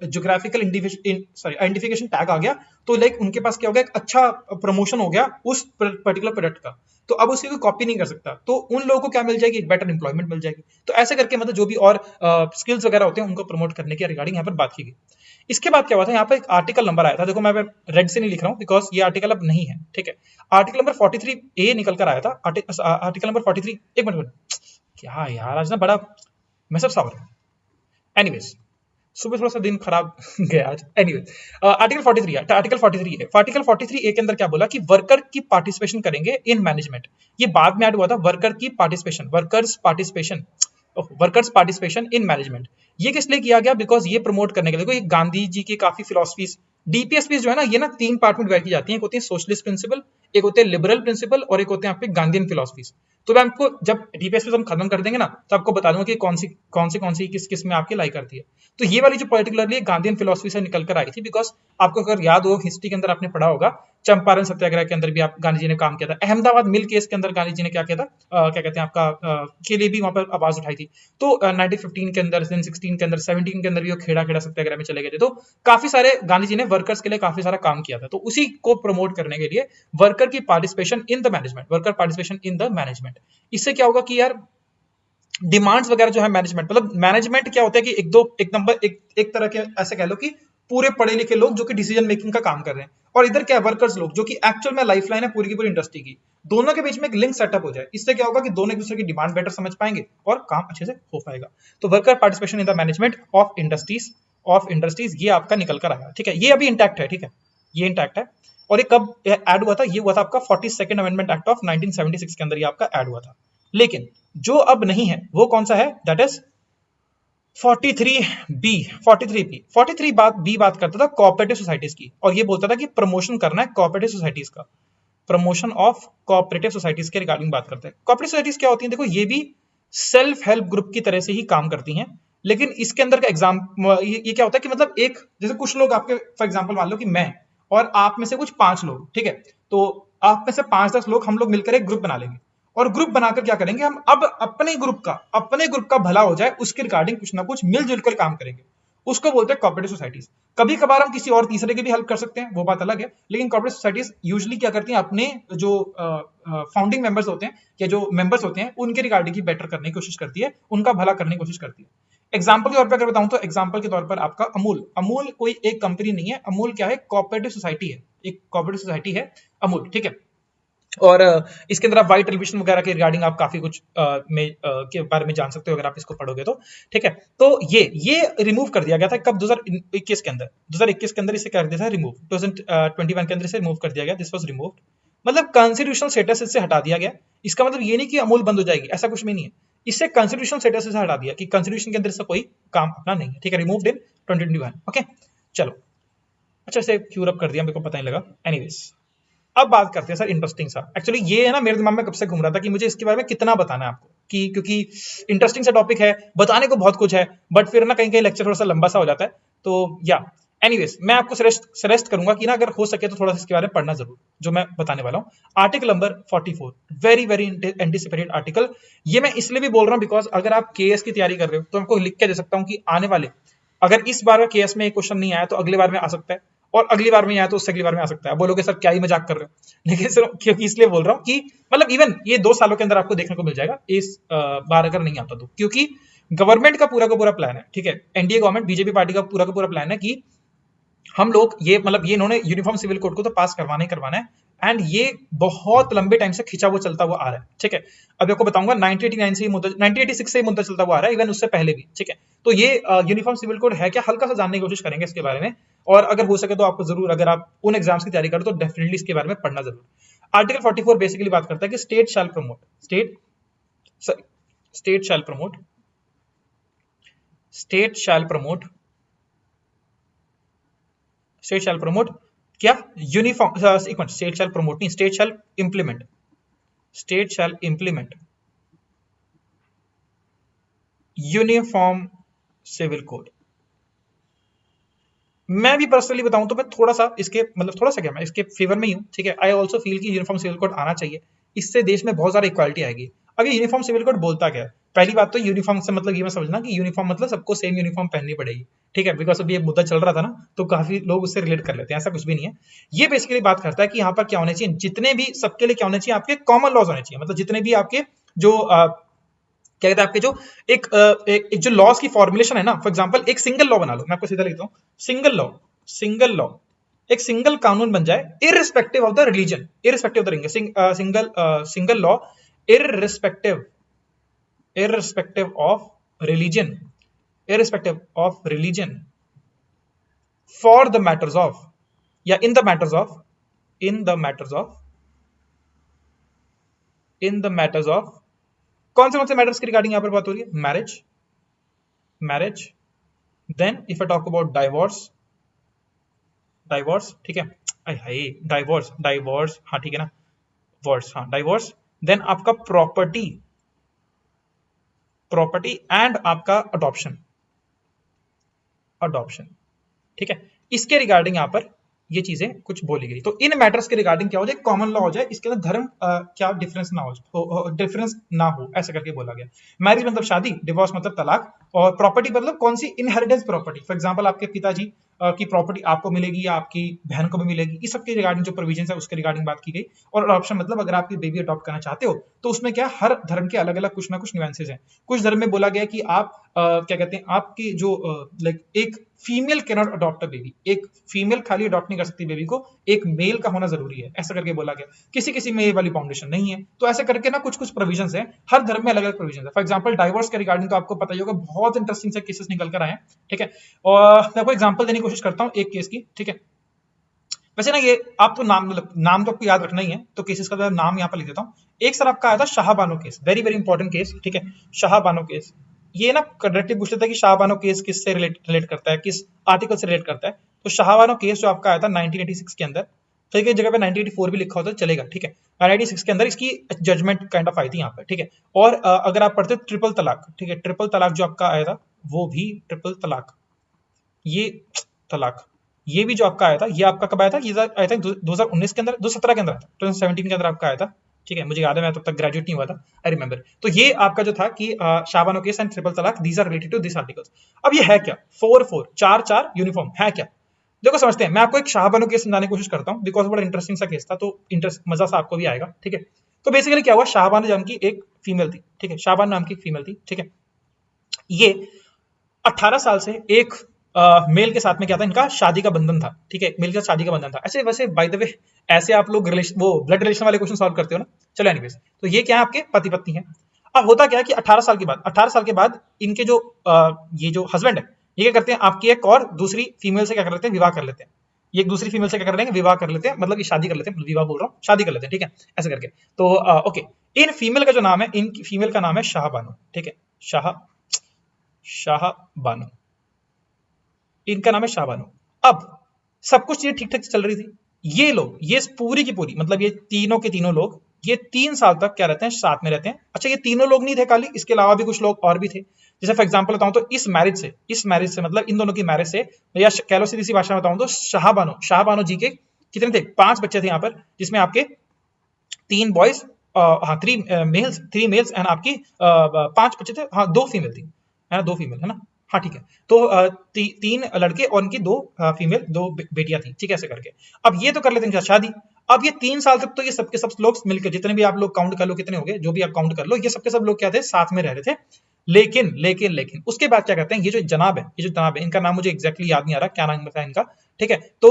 ज्योग्राफिकल आइडेंटिफिकेशन टैग आ गया। तो लाइक उनके पास क्या हो गया, एक अच्छा प्रमोशन हो गया उस पर्टिकुलर प्रोडक्ट का। तो अब उसी को कॉपी नहीं कर सकता, तो उन लोगों को क्या मिल जाएगी, एक बेटर इंप्लॉयमेंट मिल जाएगी। तो ऐसे करके मतलब जो भी और स्किल्स वगैरह होते हैं उनको प्रमोट करने के रिगार्डिंग यहाँ पर बात की गई। इसके बाद क्या हुआ था, यहाँ पर एक आर्टिकल नंबर आया था, देखो मैं रेड से नहीं लिख रहा हूँ बिकॉज ये आर्टिकल अब नहीं है, ठीक है। आर्टिकल नंबर 43A निकल कर आया था। आर्टिकल नंबर 43, एक मिनट क्या यार, आज ना बड़ा मैसेज सा हो रहा है। एनीवेज सुबह थोड़ा सा दिन खराब गया आज। एनीवेज आर्टिकल 43 है, आर्टिकल 43 है। आर्टिकल 43A के अंदर क्या बोला कि वर्कर की पार्टिसिपेशन करेंगे इन मैनेजमेंट। ये बाद में ऐड हुआ था, वर्कर्स पार्टिसिपेशन इन मैनेजमेंट। ये किस लिए किया गया? बिकॉज ये प्रमोट करने के लिए, देखो ये गांधी जी की काफी फिलोसफीज, डीपीएसपी जो है ना, ये ना 3 पार्ट में डिवाइड की जाती है। एक होती है सोशलिस्ट प्रिंसिपल, एक होते हैं लिबरल प्रिंसिपल, और एक होते हैं आपके गांधीयन फिलोसफीज। तो मैं आपको जब डीपीएसपी हम खत्म कर देंगे ना, तो आपको बता दूंगा कि कौन सी किस में आपकी लाई करती है। तो ये वाली जो पर्टिकुलरली गांधीयन फिलोसफी से निकल कर आई थी, बिकॉज आपको अगर याद हो, हिस्ट्री के अंदर आपने पढ़ा होगा, चंपारण सत्याग्रह के अंदर भी आप गांधी जी ने काम किया था। अहमदाबाद मिल केस के अंदर गांधी जी ने क्या किया था, क्या कहते हैं आपका, के लिए भी वहां पर आवाज उठाई थी। तो 1915 के अंदर, 16 के अंदर, 17 के अंदर भी वो खेड़ा सत्याग्रह में चले गए थे। तो काफी सारे गांधी जी ने वर्कर्स के लिए काफी सारा काम किया था। तो उसी को प्रमोट करने के लिए वर्कर की पार्टिसिपेशन इन द मैनेजमेंट, इससे क्या होगा कि यार डिमांड्स वगैरह जो है मैनेजमेंट, मतलब मैनेजमेंट क्या होता है कि एक तरह के ऐसे कह लो कि पूरे पढ़े लिखे लोग जो कि डिसीजन मेकिंग का काम कर रहे हैं, और इधर क्या है, वर्कर्स लोग जो कि एक्चुअल में लाइफलाइन है पूरी की पूरी इंडस्ट्री की। दोनों के बीच में एक लिंक सेटअप हो जाए, इससे क्या होगा कि दोनों एक दूसरे की डिमांड बेटर समझ पाएंगे और काम अच्छे से हो पाएगा। तो worker participation in the management of industries ये आपका निकल कर आया, ठीक है। ये अभी इंटैक्ट है, ठीक है, ये इंटैक्ट है। और ये कब ऐड हुआ था? ये हुआ था आपका 42nd अमेंडमेंट एक्ट ऑफ 1976 के अंदर ये आपका ऐड हुआ था। लेकिन जो अब नहीं है वो कौन सा है? दैट इज 43B 43B 43 बात करता था कोऑपरेटिव सोसाइटीज की, और ये बोलता था कि प्रमोशन करना है कोऑपरेटिव सोसाइटीज का, प्रमोशन ऑफ कोऑपरेटिव सोसाइटीज के रिगार्डिंग बात करते हैं। कोऑपरेटिव सोसाइटीज क्या होती हैं? देखो ये भी सेल्फ हेल्प ग्रुप की तरह से ही काम करती हैं, लेकिन इसके अंदर का एग्जाम ये क्या होता है कि मतलब एक जैसे कुछ लोग आपके फॉर एग्जांपल मान लो कि मैं और आप में से कुछ 5 लोग, ठीक है, तो आप में से 5-10 लोग हम लोग मिलकर एक ग्रुप बना लेंगे, और ग्रुप बनाकर क्या करेंगे हम, अब अपने ग्रुप का भला हो जाए उसके रिगार्डिंग कुछ ना कुछ मिलजुल कर काम करेंगे, उसको बोलते हैं कोऑपरेटिव सोसाइटीज। कभी कभार हम किसी और तीसरे की भी हेल्प कर सकते हैं, वो बात अलग है, लेकिन कोऑपरेटिव सोसाइटीज यूजुअली क्या करती हैं, अपने जो फाउंडिंग मेंबर्स होते हैं या जो मेंबर्स होते हैं उनके रिगार्डिंग ही बेटर करने की कोशिश करती है, उनका भला करने की कोशिश करती है। एग्जाम्पल के तौर पर अगर बताऊं तो एग्जाम्पल के तौर पर आपका अमूल कोई एक कंपनी नहीं है, अमूल क्या है? कोऑपरेटिव सोसाइटी है, एक कोऑपरेटिव सोसाइटी है अमूल, ठीक है। और इसके अंदर आप व्हाइट टेलीविजन वगैरह के रिगार्डिंग आप काफी कुछ के बारे में जान सकते हो अगर आप इसको पढ़ोगे तो, ठीक है। तो ये रिमूव कर दिया गया था कब? 2021 के अंदर, 2021 के अंदर इसे कर दिया था रिमूव, 2021 के अंदर इसे रिमूव कर दिया गया, दिस वाज रिमूव्ड, मतलब कॉन्स्टिट्यूशनल स्टेटस इससे हटा दिया गया। इसका मतलब ये नहीं कि अमूल बंद हो जाएगी, ऐसा कुछ भी नहीं है, इससे कॉन्स्टिट्यूशनल स्टेटस से हटा दिया कि कॉन्स्टिट्यूशन के अंदर इसका कोई काम अपना नहीं है, ठीक है, रिमूव्ड इन 2021। ओके चलो, अच्छा इसे क्यूर अप कर दिया, मेरे को पता नहीं लगा। एनीवेज अब बात करते हैं सर इंटरेस्टिंग सा, एक्चुअली ये है ना मेरे दिमाग में कब से घूम रहा था कि मुझे इसके बारे में कितना बताना है आपको, कि क्योंकि इंटरेस्टिंग सा टॉपिक है, बताने को बहुत कुछ है, बट फिर ना कहीं कहीं लेक्चर थोड़ा सा लंबा सा हो जाता है, तो या एनीवेज मैं आपको सजेस्ट करूंगा कि ना अगर हो सके तो थोड़ा सा इसके बारे में पढ़ना जरूर, जो मैं बताने वाला हूँ। Article number 44, very very anticipated article. ये मैं इसलिए भी बोल रहा हूँ बिकॉज अगर आप केएस की तैयारी कर रहे हो तो आपको लिख के दे सकता हूँ कि आने वाले, अगर इस बार केएस में एक क्वेश्चन नहीं आया तो अगली बार में आ सकता है, और अगली बार में आया तो उससे अगली बार में आ सकता है। बोलोगे सर क्या ही मजाक कर रहे हो, लेकिन सर क्योंकि इसलिए बोल रहा हूँ कि मतलब इवन ये 2 सालों के अंदर आपको देखने को मिल जाएगा इस बार अगर नहीं आता तो, क्योंकि गवर्नमेंट का पूरा प्लान है, ठीक है, एनडीए गवर्नमेंट बीजेपी पार्टी का पूरा प्लान है कि हम लोग ये मतलब ये इन्होंने यूनिफॉर्म सिविल कोड को तो पास करवाना ही करवाना है, एंड ये बहुत लंबे टाइम से खिंचा हुआ चलता हुआ आ रहा है, ठीक है। अब आपको बताऊंगा 1989 से ही मुद्दा 1986 से ही मुद्दा चलता हुआ आ रहा है, इवन उससे पहले भी, ठीक है। तो ये यूनिफॉर्म सिविल कोड है क्या, हल्का सा जानने की कोशिश करेंगे इसके बारे में, और अगर हो सके तो आपको जरूर, अगर आप उन एग्जाम्स की तैयारी करो तो डेफिनेटली इसके बारे में पढ़ना जरूर। आर्टिकल 44 बेसिकली बात करता है कि स्टेट शैल प्रमोट क्या यूनिफॉर्म, एक मिनट, स्टेट शैल प्रमोट नहीं, state shall implement uniform civil code. मैं भी पर्सनली बताऊं तो मैं थोड़ा सा इसके मतलब थोड़ा सा क्या, मैं इसके फेवर में ही हूं, ठीक है। आई ऑल्सो फील कि यूनिफॉर्म सिविल कोड आना चाहिए, इससे देश में बहुत सारी इक्वालिटी आएगी। अब ये यूनिफॉर्म सिविल कोड बोलता क्या है? पहली बात तो यूनिफॉर्म से मतलब ये मैं समझना कि यूनिफॉर्म मतलब सबको सेम यूनिफॉर्म पहननी पड़ेगी, ठीक है, बिकॉज अभी ये मुद्दा चल रहा था ना तो काफी लोग उससे रिलेट कर लेते हैं, ऐसा कुछ भी नहीं है। ये बेसिकली बात करता है कि यहाँ पर क्या होने चाहिए, जितने भी सबके लिए क्या होने चाहिए, आपके कॉमन लॉज होने चाहिए, मतलब जितने भी आपके जो क्या कहते हैं आपके जो एक जो लॉज की फॉर्मुलेशन है ना, फॉर एग्जांपल एक सिंगल लॉ बना लो, मैं आपको सीधा लिखता हूँ, सिंगल लॉ एक सिंगल कानून बन जाए irrespective of the religion, irrespective of the single law irrespective of religion for the matters of, या इन द मैटर्स ऑफ कौन से मैटर्स की रिगार्डिंग यहां पर बात हो रही है? Marriage, then if I talk about divorce, ठीक है, डाइवोर्स, हाँ ठीक है ना, डाइवोर्स, देन आपका प्रॉपर्टी एंड आपका अडॉप्शन, ठीक है। इसके रिगार्डिंग यहां पर ये चीजें कुछ बोली गई, तो इन मैटर्स के रिगार्डिंग क्या हो जाए, कॉमन लॉ हो जाए, इसके अंदर धर्म क्या डिफरेंस ना हो, ऐसा करके बोला गया। मैरिज मतलब शादी, डिवोर्स मतलब तलाक, और प्रॉपर्टी मतलब कौन सी, इनहेरिटेंस प्रॉपर्टी, फॉर एग्जांपल आपके पिताजी की प्रॉपर्टी आपको मिलेगी या आपकी बहन को भी मिलेगी, इस सब के रिगार्डिंग जो प्रोविजन है उसके रिगार्डिंग बात की गई। और अडॉप्शन मतलब अगर आप बेबी अडॉप्ट करना चाहते हो तो उसमें क्या, हर धर्म के अलग अलग कुछ ना कुछ न्यूएंसेस हैं। कुछ धर्म में बोला गया कि आप क्या कहते हैं, आपकी जो लाइक एक female can not adopt a baby, एक फीमेल खाली अडॉप्ट नहीं कर सकती बेबी को, एक मेल का होना जरूरी है, ऐसा करके बोला गया। किसी में ये वाली बाउंडेशन नहीं है, तो ऐसे करके ना कुछ प्रोविजंस हैं, हर धर्म में अलग अलग प्रोविजंस है। फॉर एग्जांपल डाइवोर्स के रिगार्डिंग तो आपको पता ही होगा, बहुत इंटरेस्टिंग से केसेस निकल कर आए हैं, ठीक है। और मैं आपको एग्जांपल देने की कोशिश करता हूं एक केस की, ठीक है। वैसे ना ये आपको नाम तो आपको याद रखना ही है, तो केसेस का नाम यहाँ पर लिख देता हूँ। एक सर आपका आया था Shah Bano case, very very important case, ठीक है, शाह बानो केस। ये ना डायरेक्टली पूछ लेता है कि शाह बानो केस किससे रिलेट करता है, किस आर्टिकल से रिलेट करता है। तो शाह बानो केस जो आपका आया था 1986 के अंदर, तो एक जगह पे 1984 भी लिखा होता है चलेगा, ठीक है। 1986 के अंदर इसकी जजमेंट काइंड ऑफ आई थी यहाँ पे, ठीक है। और अगर आप पढ़ते ट्रिपल तलाक, ठीक है, ट्रिपल तलाक जो आपका आया था वो भी ट्रिपल तलाक, ये तलाक, ये भी जो आपका आया था, ये आपका कब आया था, ये आया था 2019 के अंदर, 2017 के अंदर आया था, 2017 के अंदर आपका आया था, ठीक है, मुझे याद है, मैं तब तक ग्रेजुएट नहीं हुआ था, आई रिमेंबर। तो ये आपका जो था कि Shah Bano case and triple talaq, these are related to this articles. अब ये है क्या, 4 4 4 यूनिफॉर्म है क्या, देखो समझते हैं। मैं आपको एक शाह बानो केस समझाने की कोशिश करता हूँ, बिकॉज बड़ा इंटरेस्टिंग सा केस था, तो इंटरेस्ट मजा सा आपको भी आएगा, ठीक है। तो बेसिकली क्या हुआ, शाह बानो नाम की एक फीमेल थी, ठीक है, शाह बानो नाम की एक फीमेल थी, ठीक है। ये 18 साल से एक मेल के साथ में क्या था, इनका शादी का बंधन था, ठीक है, मेल के साथ शादी का बंधन था। ऐसे वैसे बाय द वे ऐसे आप लोग रिलेशन, वो ब्लड रिलेशन वाले क्वेश्चन सॉल्व करते हो ना, चलो एनीवेज, तो ये क्या है, आपके पति पत्नी है। अब होता क्या है कि 18 साल के बाद, 18 साल के बाद इनके जो ये जो हस्बैंड है, ये क्या करते हैं, आपकी एक और दूसरी फीमेल से क्या कर लेते हैं, विवाह कर लेते हैं। ये एक दूसरी फीमेल से क्या कर लेंगे, विवाह कर लेते हैं, मतलब ये शादी कर लेते हैं, विवाह बोल रहा हूँ, शादी कर लेते हैं, ठीक है, ऐसे करके। तो ओके, इन फीमेल का जो नाम है, इन फीमेल का नाम है शाह बानो, ठीक है, शाह बानो, इनका नाम है शाह बानो। अब सब कुछ ये ठीक ठाक चल रही थी, ये लोग, ये पूरी की पूरी, मतलब ये तीनों के तीनों लोग, ये 3 साल तक क्या रहते हैं, साथ में रहते हैं। अच्छा, ये तीनों लोग नहीं थे खाली, इसके अलावा भी कुछ लोग और भी थे। जैसे फॉर एग्जांपल बताऊं तो इस मैरिज से मतलब इन दोनों की मैरिज से, या कह लो सीधी सी भाषा में बताऊं तो शाह बानो जी के कितने थे, 5 बच्चे थे यहाँ पर, जिसमें आपके 3 बॉयज, हाँ 3 मेल्स एंड आपकी 5 बच्चे थे, हाँ 2 फीमेल थी, है ना, 2 फीमेल, है ना, हाँ ठीक है। तो 3 लड़के और उनकी 2 फीमेल, 2 बेटियां थी, ठीक है, ऐसे करके। अब ये तो कर लेते हैं शादी। अब ये 3 साल तक तो ये सबके सब लोग मिलकर, जितने भी आप लोग काउंट कर लो कितने हो गए, जो भी आप काउंट कर लो, ये सबके सब लोग क्या थे, साथ में रह रहे थे। लेकिन उसके बाद क्या करते हैं, ये जो जनाब है, इनका नाम मुझे एग्जैक्टली याद नहीं आ रहा, क्या नाम बताया इनका, ठीक है। तो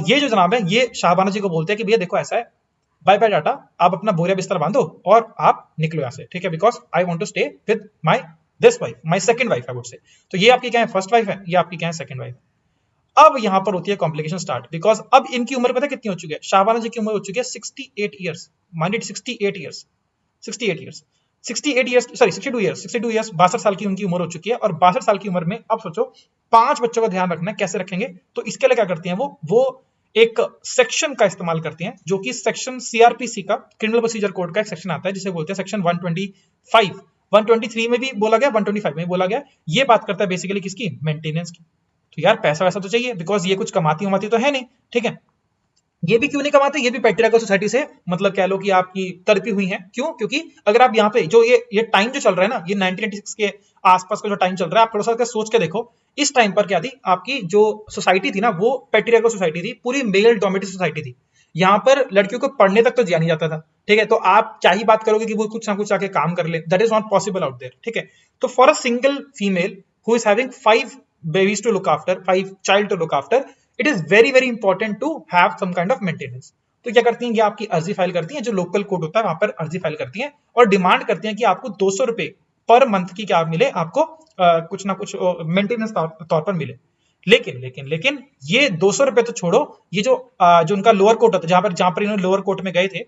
ये जो जनाब है, ये शाहबानो जी को बोलते हैं कि भैया देखो ऐसा है, बाय बाय टाटा, आप अपना बोरिया बिस्तर बांधो और आप निकलो यहाँ से, ठीक है, because I want to stay with my this wife, my second wife I would say. तो ये आपकी क्या है, फर्स्ट वाइफ है, ये आपकी क्या है, सेकंड वाइफ। अब यहाँ पर होती है कॉम्प्लिकेशन स्टार्ट, बिकॉज अब इनकी उम्र पता है कितनी हो चुकी है, शाहबानो जी की उम्र हो चुकी है 68 years, minded 68 years, 68 years, 68 years, sorry 62 years, 62 years, 62 साल की उनकी उम्र हो चुकी है। और 62 साल की उम्र में अब सोचो 5 बच्चों का ध्यान रखना है, कैसे रखेंगे, तो इसके लिए क्या करती हैं वो एक सेक्शन का इस्तेमाल करती हैं, जो कि सेक्शन सीआरपीसी का, क्रिमिनल प्रोसीजर कोड का एक सेक्शन आता है, जिसे बोलते हैं सेक्शन 125, 123 में भी बोला गया, 125 में भी बोला गया। ये बात करता है बेसिकली किसकी, मेंटेनेंस की। तो यार पैसा वैसा तो चाहिए, बिकॉज ये कुछ कमाती तो है नहीं, ठीक है। ये भी क्यों नहीं कमाते, ये भी पैट्रियार्कल सोसाइटी से मतलब कह लो कि आपकी तरपी हुई है। क्यों, क्योंकि अगर आप यहाँ पे जो ये टाइम जो चल रहा है ना, ये 1996 के आसपास का जो टाइम चल रहा है, आप थोड़ा सा सोच के देखो, इस टाइम पर क्या थी, आपकी जो सोसाइटी थी ना, वो पैट्रियार्कल सोसाइटी थी, पूरी मेल डोमिनेटेड सोसाइटी थी। यहाँ पर लड़कियों को पढ़ने तक तो दिया नहीं जाता था, ठीक है। तो आप क्या ही बात करोगे कि वो कुछ ना कुछ आके काम कर ले, that is not possible out there, ठीक है। तो for a single female who is having 5 babies to look after, 5 child to look after, it is very very important to have some kind of maintenance। तो क्या करती हैं, ये आपकी अर्जी फाइल करती हैं, जो लोकल कोर्ट होता है वहां पर अर्जी फाइल करती हैं, और डिमांड करती हैं कि आपको 200 रुपए पर मंथ की क्या मिले, आपको कुछ ना कुछ मेंटेनेंस तौर पर मिले। लेकिन ये 200 रुपए तो छोड़ो, ये जो उनका लोअर कोर्ट होता है, जहां पर इन्होंने लोअर कोर्ट में गए थे,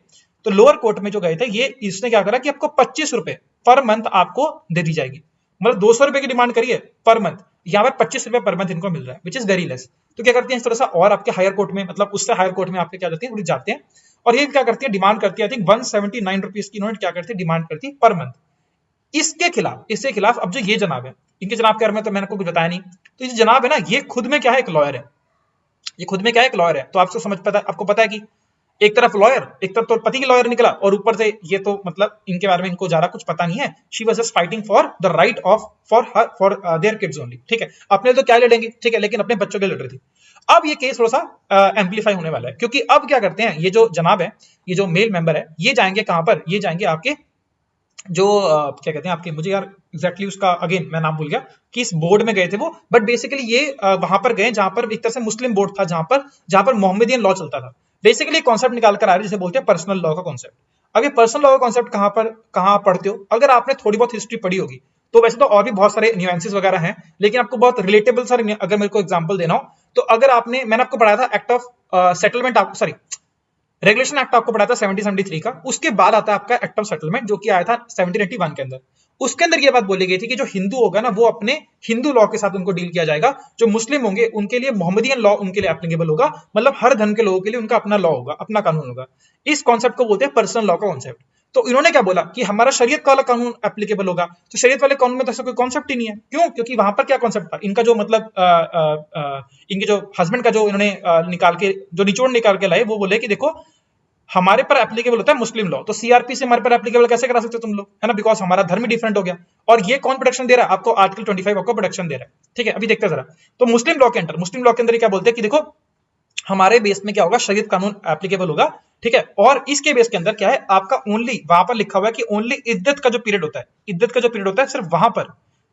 तो लोअर कोर्ट में जो गए थे, ये इसने क्या करा कि आपको 25 रुपए पर मंथ आपको दे दी जाएगी। मतलब 200 रुपए की डिमांड करिए पर मंथ, यहाँ पर 25 रुपए पर मंथ इनको मिल रहा है, विच इज वेरी लेस। तो क्या करती है, इस तरह सा और आपके हायर कोर्ट में, मतलब उससे हायर कोर्ट में आपके क्या जाती है, जाते हैं, और ये क्या करती है, डिमांड करती है, आई थिंक 179 रुपीज की इन्होंने क्या करती है, डिमांड करती है पर मंथ। इसके खिलाफ अब जो ये जनाब है, इनके जनाब के बारे में तो मैंने आपको कुछ बताया नहीं। तो ये जनाब है ना, ये खुद में क्या है, एक लॉयर है, ये खुद में क्या है, एक लॉयर है। तो आपको पता है कि एक तरफ लॉयर, एक तरफ तो पति की लॉयर निकला, और ऊपर से ये तो मतलब इनके बारे में इनको ज्यादा कुछ पता नहीं है। She was just fighting for the right of for their kids only, ठीक है। अपने तो क्या ले लेंगे, ठीक है, लेकिन अपने बच्चों के लड़ रही थी। अब ये केस थोड़ा सा एम्पलीफाई होने वाला है, क्योंकि अब क्या करते हैं, ये जो जनाब है, ये जो मेल मेंबर है, ये जाएंगे कहां पर, ये जाएंगे आपके जो क्या कहते हैं आपके, मुझे यार एग्जैक्टली उसका अगेन मैं नाम भूल गया, कि इस बोर्ड में गए थे वो, बट बेसिकली ये वहां पर गए जहां पर एक तरह से मुस्लिम बोर्ड था, जहां पर मोहम्मदियन लॉ चलता था। बेसिकली कॉन्सेप्ट निकाल कर आ रहे हैं, जिसे बोलते हैं पर्सनल लॉ का कॉन्सेप्ट। अब ये पर्सनल लॉ का कॉन्सेप्ट कहां पढ़ते हो, अगर आपने थोड़ी बहुत हिस्ट्री पढ़ी होगी, तो वैसे तो और भी बहुत सारे न्यूएंसेस वगैरह हैं, लेकिन आपको बहुत रिलेटेबल सर अगर मेरे को एग्जांपल देना हो, तो अगर मैंने आपको पढ़ाया था एक्ट ऑफ सेटलमेंट आपको सॉरी रेगुलेशन एक्ट आपको पढ़ा था 1773 का, उसके बाद आता है आपका एक्ट ऑफ सेटलमेंट जो कि आया था 1781 के अंदर। उसके अंदर ये बात बोली गई थी कि जो हिंदू होगा ना वो अपने हिंदू लॉ के साथ उनको डील किया जाएगा, जो मुस्लिम होंगे उनके लिए मोहम्मदियन लॉ उनके लिए एप्लीकेबल होगा, मतलब हर धर्म के लोगों के लिए उनका अपना लॉ होगा, अपना कानून होगा। इस कॉन्सेप्ट को बोलते हैं पर्सनल लॉ का कॉन्सेप्ट। तो इन्होंने क्या बोला कि हमारा शरीयत वाला कानून एप्लीकेबल होगा, तो शरीयत वाले कानून में तो ऐसा कोई कॉन्सेप्ट ही नहीं है। क्यों? क्योंकि वहां पर क्या कॉन्सेप्ट था इनका, जो मतलब इनके जो हस्बैंड का जो इन्होंने निकाल के जो निचोड़ निकाल के लाए, वो बोले कि देखो हमारे पर एप्लीकेबल होता है मुस्लिम लॉ, तो सीआरपी से हमारे पर एप्लीकेबल कैसे करा सकते हो तुम लोग, है ना, बिकॉज हमारा धर्म ही डिफरेंट हो गया। और ये कौन प्रोटेक्शन दे रहा है आपको? आर्टिकल 25 आपको प्रोटेक्शन दे रहा है। ठीक है, अभी देखते हैं जरा। तो मुस्लिम लॉ के अंदर क्या बोलते हैं कि देखो हमारे बेस में क्या होगा, शरीयत कानून एप्लीकेबल होगा। ठीक है, और इसके बेस के अंदर क्या है आपका, ओनली वहां पर लिखा हुआ है कि ओनली इद्दत का जो पीरियड होता है, इद्दत का जो पीरियड होता है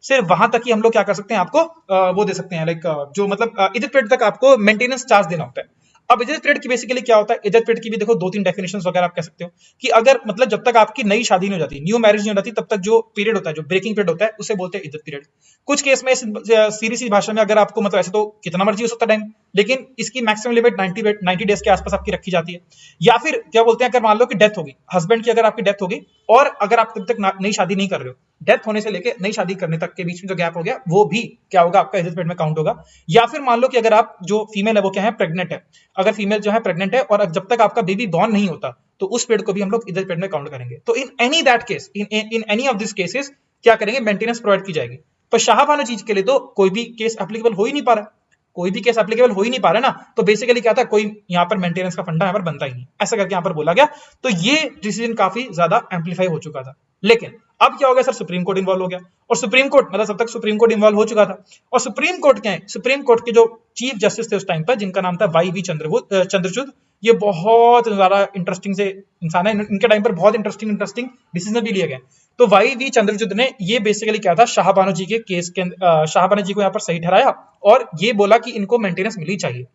सिर्फ वहां तक ही हम लोग क्या कर सकते हैं, आपको वो दे सकते हैं, लाइक जो मतलब इद्दत पीरियड तक आपको मेंटेनेंस चार्ज देना होता है। अब इज्जत पीरियड की बेसिकली क्या होता है, इज्जत पीरियड की भी देखो 2-3 डेफिनेशंस वगैरह आप कह सकते हो कि अगर मतलब जब तक आपकी नई शादी नहीं हो जाती, न्यू मैरिज नहीं हो जाती, तब तक जो पीरियड होता है, जो ब्रेकिंग पीरियड होता है, उसे बोलते हैं इज्जत पीरियड। कुछ केस में सीधी सी भाषा में अगर आपको मतलब ऐसे तो कितना मर्जी हो सकता टाइम, लेकिन इसकी मैक्सिमम लिमिट 90 डेज के आसपास आपकी रखी जाती है। या फिर क्या बोलते हैं, अगर मान लो कि डेथ होगी, हस्बैंड की अगर आपकी डेथ होगी और अगर आप तब तक नई शादी नहीं कर रहे हो, डेथ होने से लेके नई शादी करने तक के बीच में जो गैप हो गया, वो भी क्या होगा, आपका इज्जत पीरियड में काउंट होगा। या फिर मान लो कि अगर आप जो फीमेल है वो क्या है, प्रेग्नेंट है, अगर फीमेल जो है प्रेग्नेंट है और जब तक आपका बेबी बॉर्न नहीं होता, तो उस पीरियड को भी हम लोग इज्जत पीरियड में काउंट करेंगे। तो in any that case, in any of this cases क्या करेंगे, मेंटेनेंस प्रोवाइड की जाएगी। पर शाहबानो चीज के लिए तो कोई भी केस एप्लीकेबल हो ही नहीं पा रहा, कोई भी केस एप्लीकेबल हो ही नहीं पा रहा ना, तो बेसिकली क्या था, कोई यहाँ पर मेंटेनेंस का फंडा यहाँ पर बनता ही नहीं, ऐसा करके यहाँ पर बोला गया। तो ये डिसीजन काफी ज्यादा एम्पलीफाई हो चुका था। लेकिन अब क्या हो गया सर, सुप्रीम कोर्ट इन्वॉल्व हो गया। और सुप्रीम कोर्ट मतलब सब तक सुप्रीम कोर्ट इन्वॉल्व हो चुका था। और सुप्रीम कोर्ट क्या है, सुप्रीम कोर्ट के जो चीफ जस्टिस थे उस टाइम पर, जिनका नाम था वाई वी चंद्रचूड, ये बहुत ज्यादा इंटरेस्टिंग से इंसान है, इनके टाइम पर बहुत इंटरेस्टिंग डिसीजन भी लिए गए। तो वाई वी चंद्रचूड ने ये बेसिकली क्या था, शाहबानो जी के केस के शाहबानो जी को यहाँ पर सही ठहराया और ये बोला कि इनको मेंटेनेंस मिलनी चाहिए।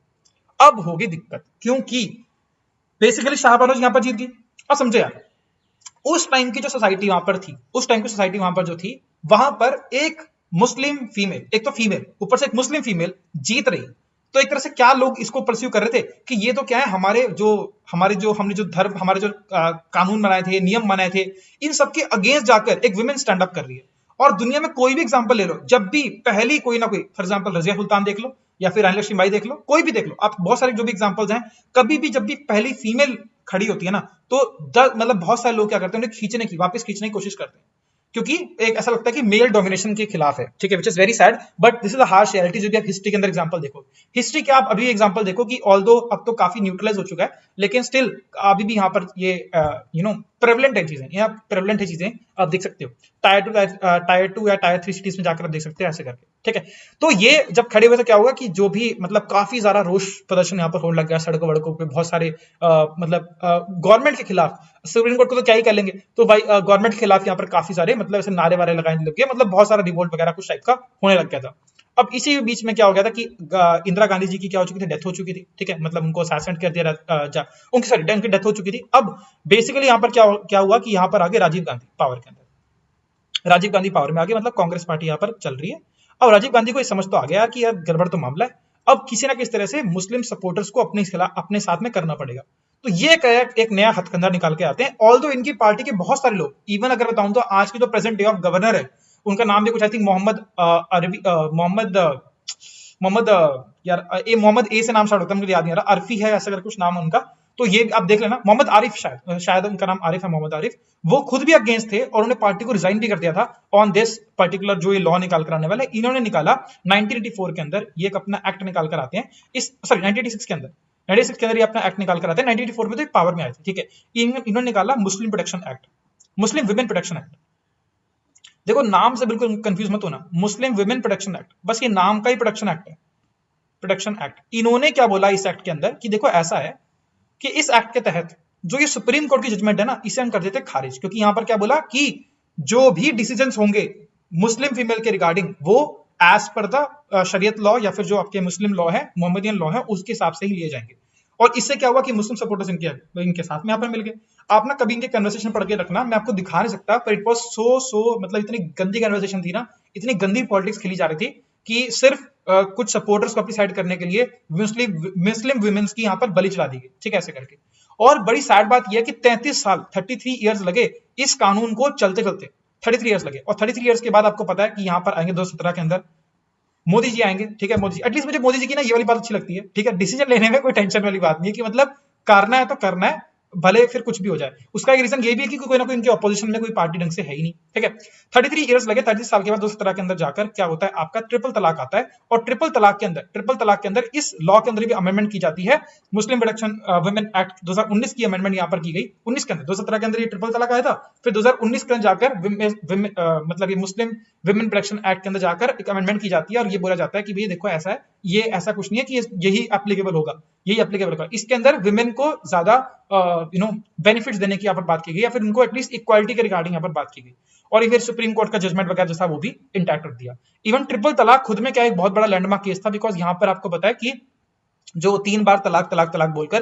अब होगी दिक्कत, क्योंकि बेसिकली शाहबानो जी यहाँ पर जीत गई। अब समझे यार, उस टाइम की जो सोसाइटी वहां पर थी, उस टाइम की सोसाइटी वहां पर जो थी, वहां पर एक मुस्लिम फीमेल, एक तो फीमेल ऊपर से एक मुस्लिम फीमेल जीत रही। तो एक तरह से क्या लोग इसको परस्यू कर रहे थे कि ये तो क्या है, हमने जो धर्म, हमारे जो कानून बनाए थे, नियम बनाए थे, इन सबके अगेंस्ट जाकर एक वुमेन स्टैंड अप कर रही है। और दुनिया में कोई भी एग्जांपल ले लो, जब भी पहली कोई ना कोई, फॉर एग्जांपल रजिया सुल्तान देख लो या फिर रानी लक्ष्मीबाई देख लो, कोई भी देख लो आप, बहुत सारे जो भी एग्जांपल्स हैं, कभी भी जब भी पहली फीमेल खड़ी होती है ना, तो मतलब बहुत सारे लोग क्या करते हैं, उन्हें वापस खींचने की कोशिश करते हैं, क्योंकि एक ऐसा लगता है कि मेल डोमिनेशन के खिलाफ है। ठीक है, which is very sad, but this is a harsh reality. जो भी आप हिस्ट्री के अंदर एग्जांपल देखो, हिस्ट्री के आप अभी एग्जांपल देखो कि ऑल्दो अब तो काफी न्यूट्रलाइज हो चुका है, लेकिन स्टिल अभी भी यहाँ पर ये प्रेवलेंट है चीजें, यहाँ प्रेवलेंट है चीजें, आप देख सकते हो टायर 2 या टायर 3 सिटीज में जाकर आप देख सकते हैं ऐसे करके। ठीक है, तो ये जब खड़े हुए तो क्या होगा कि जो भी मतलब काफी ज्यादा रोष प्रदर्शन यहाँ पर होने लग गया, सड़कों वड़कों पे बहुत सारे मतलब गवर्नमेंट के खिलाफ, सुप्रीम कोर्ट को तो क्या ही कर लेंगे, तो भाई गवर्नमेंट के खिलाफ यहाँ पर काफी सारे मतलब ऐसे नारे वारे लगाने लग गए, मतलब बहुत सारा रिवोल्ट वगैरह कुछ टाइप का होने लग गया था। अब इसी बीच में क्या हो गया था कि इंदिरा गांधी जी की क्या हो चुकी थी, डेथ हो चुकी थी। ठीक है, मतलब उनको असैसिनेट कर दिया, उनकी डेथ हो चुकी थी। अब बेसिकली यहाँ पर क्या हुआ कि यहाँ पर आगे राजीव गांधी पावर के अंदर, राजीव गांधी पावर में आगे, मतलब कांग्रेस पार्टी यहाँ पर चल रही है। अब राजीव गांधी को समझ तो आ गया कि यार गड़बड़ तो मामला है, अब किसी ना किसी तरह से मुस्लिम सपोर्टर्स को अपने साथ में करना पड़ेगा। तो ये एक नया हथकंडा निकाल के आते हैं। ऑल्दो इनकी पार्टी के बहुत सारे लोग, इवन अगर बताऊं तो आज के जो प्रेजेंट डे ऑफ गवर्नर है, उनका नाम भी कुछ आई थिंक मोहम्मद ए से नाम स्टार्ट होता है, मुझे याद नहीं आ रहा, अरफी है ऐसा कुछ नाम है उनका। तो ये आप देख लेना, मोहम्मद आरिफ, शायद उनका नाम आरिफ है, मोहम्मद आरिफ। वो खुद भी अगेंस्ट थे और उन्हें पार्टी को रिजाइन भी कर दिया था ऑन दिस पर्टिकुलर जो ये लॉ निकाल कर आने वाला है। इन्होंने निकाला 1984 के अंदर ये एक अपना एक्ट निकाल कर आते हैं, 1986 के अंदर, 96 के अंदर ये अपना एक्ट निकाल कर आते हैं। 1984 में तो पावर में आए थे। ठीक है, इन्होंने निकाला Muslim protection act, Muslim women protection act. देखो नाम से बिल्कुल कंफ्यूज मत होना, मुस्लिम विमेन प्रोटेक्शन एक्ट, बस ये नाम का ही प्रोटेक्शन एक्ट है, प्रोटेक्शन एक्ट। इन्होंने क्या बोला इस एक्ट के अंदर कि देखो ऐसा है कि इस एक्ट के तहत जो ये सुप्रीम कोर्ट की जजमेंट है ना, इसे हम कर देते खारिज, क्योंकि यहां पर क्या बोला कि जो भी डिसीजंस होंगे मुस्लिम फीमेल के रिगार्डिंग, वो एज पर द शरीयत लॉ या फिर जो आपके मुस्लिम लॉ है, मोहम्मदियन लॉ है, उसके हिसाब से ही लिए जाएंगे। और इससे क्या हुआ कि मुस्लिम सपोर्टर्स इनके साथ में यहाँ पर मिल गए। आप ना कभी इनके कन्वर्सेशन पढ़ के रखना, मैं आपको दिखा नहीं सकता, पर इट वाज सो मतलब इतनी गंदी कन्वर्सेशन थी ना, इतनी गंदी पॉलिटिक्स खेली जा रही थी कि सिर्फ कुछ सपोर्टर्स को अपनी साइड करने के लिए मुस्लिम वुमेन्स की यहाँ पर बलि चला दी गई, ठीक है, ऐसे करके। और बड़ी सैड बात यह है कि 33 साल 33 ईयर्स लगे इस कानून को चलते चलते, 33 ईयर्स लगे। और 33 ईयर्स के बाद आपको पता है कि यहाँ पर आएंगे 2017 के अंदर मोदी जी आएंगे, ठीक है। मोदी जी, एटलीस्ट मुझे मोदी जी की ना ये वाली बात अच्छी लगती है, ठीक है, डिसीजन लेने में कोई टेंशन वाली बात नहीं है, कि मतलब करना है तो करना है, भले फिर कुछ भी हो जाए। उसका एक रीजन ये भी है कि कोई ना कोई इनके ऑपोजिशन में कोई पार्टी ढंग से है ही नहीं, ठीक है। 33 ईयर्स लगे, 33 साल के बाद 2017 के अंदर जाकर क्या होता है, आपका ट्रिपल तलाक आता है। और ट्रिपल तलाक के अंदर इस लॉ के अंदर भी अमेंडमेंट की जाती है। मुस्लिम रिडक्शन वुमेन एक्ट 2019 की अमेंडमेंट यहाँ पर की गई। 19 के अंदर, 2017 के अंदर ये ट्रिपल तलाक आया था, फिर 2019 के अंदर जाकर मतलब ये मुस्लिम विमेन प्रोटेक्शन एक्ट के अंदर जाकर एक अमेंडमेंट की जाती है। और ये बोला जाता है कि भाई देखो ऐसा है, ये ऐसा कुछ नहीं है कि यही एप्लीकेबल होगा, यही एप्लीकेबल होगा। इसके अंदर विमेन को ज्यादा बेनिफिट्स देने की यहाँ पर बात की गई, या फिर उनको एटलीस्ट इक्वालिटी के रिगार्डिंग यहाँ पर बात की गई। और ये फिर सुप्रीम कोर्ट का जजमेंट वगैरह जैसा वो भी इंटैक्ट रख दिया। इवन ट्रिपल तलाक खुद में क्या एक बहुत बड़ा लैंडमार्क केस था, बिकॉज यहाँ पर आपको पता है कि जो 3 बार तलाक तलाक तलाक बोलकर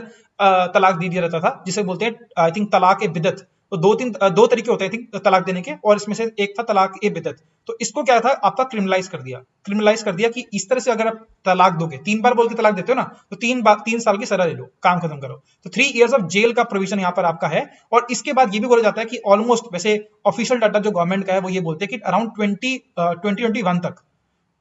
तलाक दे दिया रहता था, जिसे बोलते हैं आई थिंक तलाक ए बिदत। तो दो तरीके होते हैं तलाक देने के, और इसमें से एक था तलाक ए बिदत। तो इसको क्या था, आपका क्रिमिनलाइज कर दिया कि इस तरह से अगर आप तलाक दोगे, 3 बार बोल के तलाक देते हो ना, तो 3 साल की सजा ले लो, काम खत्म करो। तो 3 इयर्स ऑफ जेल का प्रोविजन यहाँ पर आपका है। और इसके बाद ये भी बोला जाता है कि ऑलमोस्ट, वैसे ऑफिशियल डाटा जो गवर्नमेंट का है वो ये बोलते हैं कि अराउंड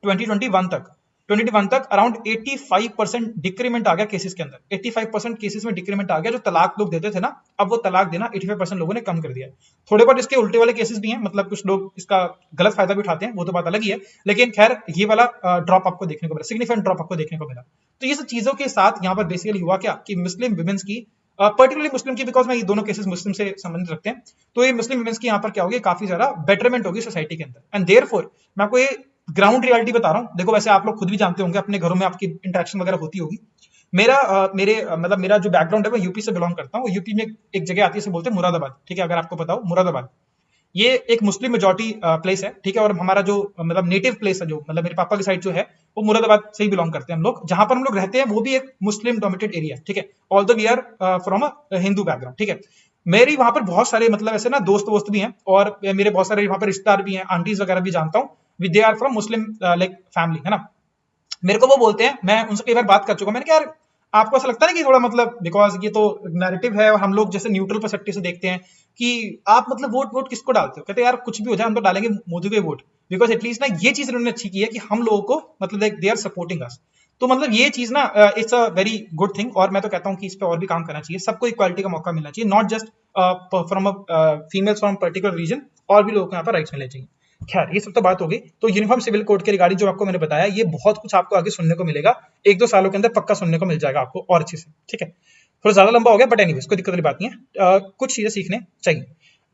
2021 तक अराउंड 85% डिक्रीमेंट आ गया केसेस के अंदर। 85% केसेस में डिक्रीमेंट आ गया। जो तलाक लोग देते थे ना, अब वो तलाक देना 85% लोगों ने कम कर दिया है। थोड़े बहुत इसके उल्टे वाले केसेस भी हैं, मतलब कुछ लोग इसका गलत फायदा भी उठाते हैं, वो तो बात अलग ही है। लेकिन खैर ये वाला ड्रॉप आपको देखने को मिला, सिग्निफिकेंट ड्रॉप आपको देखने को मिला। तो ये सब चीजों के साथ यहाँ पर बेसिकली हुआ क्या कि मुस्लिम विमेंस की, पर्टिकुलरली मुस्लिम की, बिकॉज मैं ये दोनों केसेस मुस्लिम से संबंधित रखते हैं, तो ये मुस्लिम विमेंस की यहाँ पर क्या होगी, काफी ज्यादा बेटरमेंट होगी सोसाइटी के अंदर। एंड देयरफॉर मैं आपको ये ग्राउंड रियलिटी बता रहा हूं। देखो वैसे आप लोग खुद भी जानते होंगे, अपने घरों में आपकी इंटरेक्शन वगैरह होती होगी। मेरा जो बैकग्राउंड है वो यूपी से बिलोंग करता हूँ। यूपी में एक जगह आती है, बोलते हैं मुरादाबाद, ठीक है, अगर आपको पता हो मुरादाबाद। ये एक मुस्लिम मेजॉरिटी प्लेस है, ठीक है। और हमारा जो मतलब नेटिव प्लेस है, जो मतलब मेरे पापा की साइड जो है, वो मुरादाबाद से ही बिलोंग करते हैं हम लोग। जहां पर हम लोग रहते हैं वो भी एक मुस्लिम डोमिनेटेड एरिया, ठीक है, although we are from a Hindu background, ठीक है। मेरी वहां पर बहुत सारे मतलब ऐसे ना दोस्त भी हैं, और मेरे बहुत सारे वहां पर रिश्तेदार भी हैं, आंटीज वगैरह भी जानता हूँ, they are from Muslim like family, है ना। मेरे को वो बोलते हैं, मैं उनसे कई बार बात कर चुका, मैंने कहा यार आपको ऐसा लगता है ना कि थोड़ा मतलब, बिकॉज ये तो नैरेटिव है और हम लोग जैसे न्यूट्रल पर्सपेक्टिव से देखते हैं कि आप मतलब वोट किसको डालते हो। कहते हैं यार कुछ भी हो जाए हम तो डालेंगे मोदी को वोट, बिकॉज एटलीस्ट ना ये चीज इन्होंने अच्छी की है कि हम लोगों को मतलब दे आर सपोर्टिंग अस। तो मतलब ये चीज ना it's a very good thing. और मैं तो कहता हूँ कि इस पे और भी काम करना चाहिए, सबको इक्वालिटी का मौका मिलना चाहिए, not just from females from particular region, और भी लोगों को यहाँ पर राइट्स मिलने चाहिए। खैर ये सब तो बात हो गई। तो यूनिफॉर्म सिविल कोड के रिगार्डिंग जो आपको मैंने बताया, ये बहुत कुछ आपको आगे सुनने को मिलेगा, 1-2 सालों के अंदर पक्का सुनने को मिल जाएगा आपको और अच्छे से, ठीक है। थोड़ा ज्यादा लंबा हो गया, बट एनीवेज कोई दिक्कत वाली बात नहीं है, कुछ चीजें सीखने चाहिए।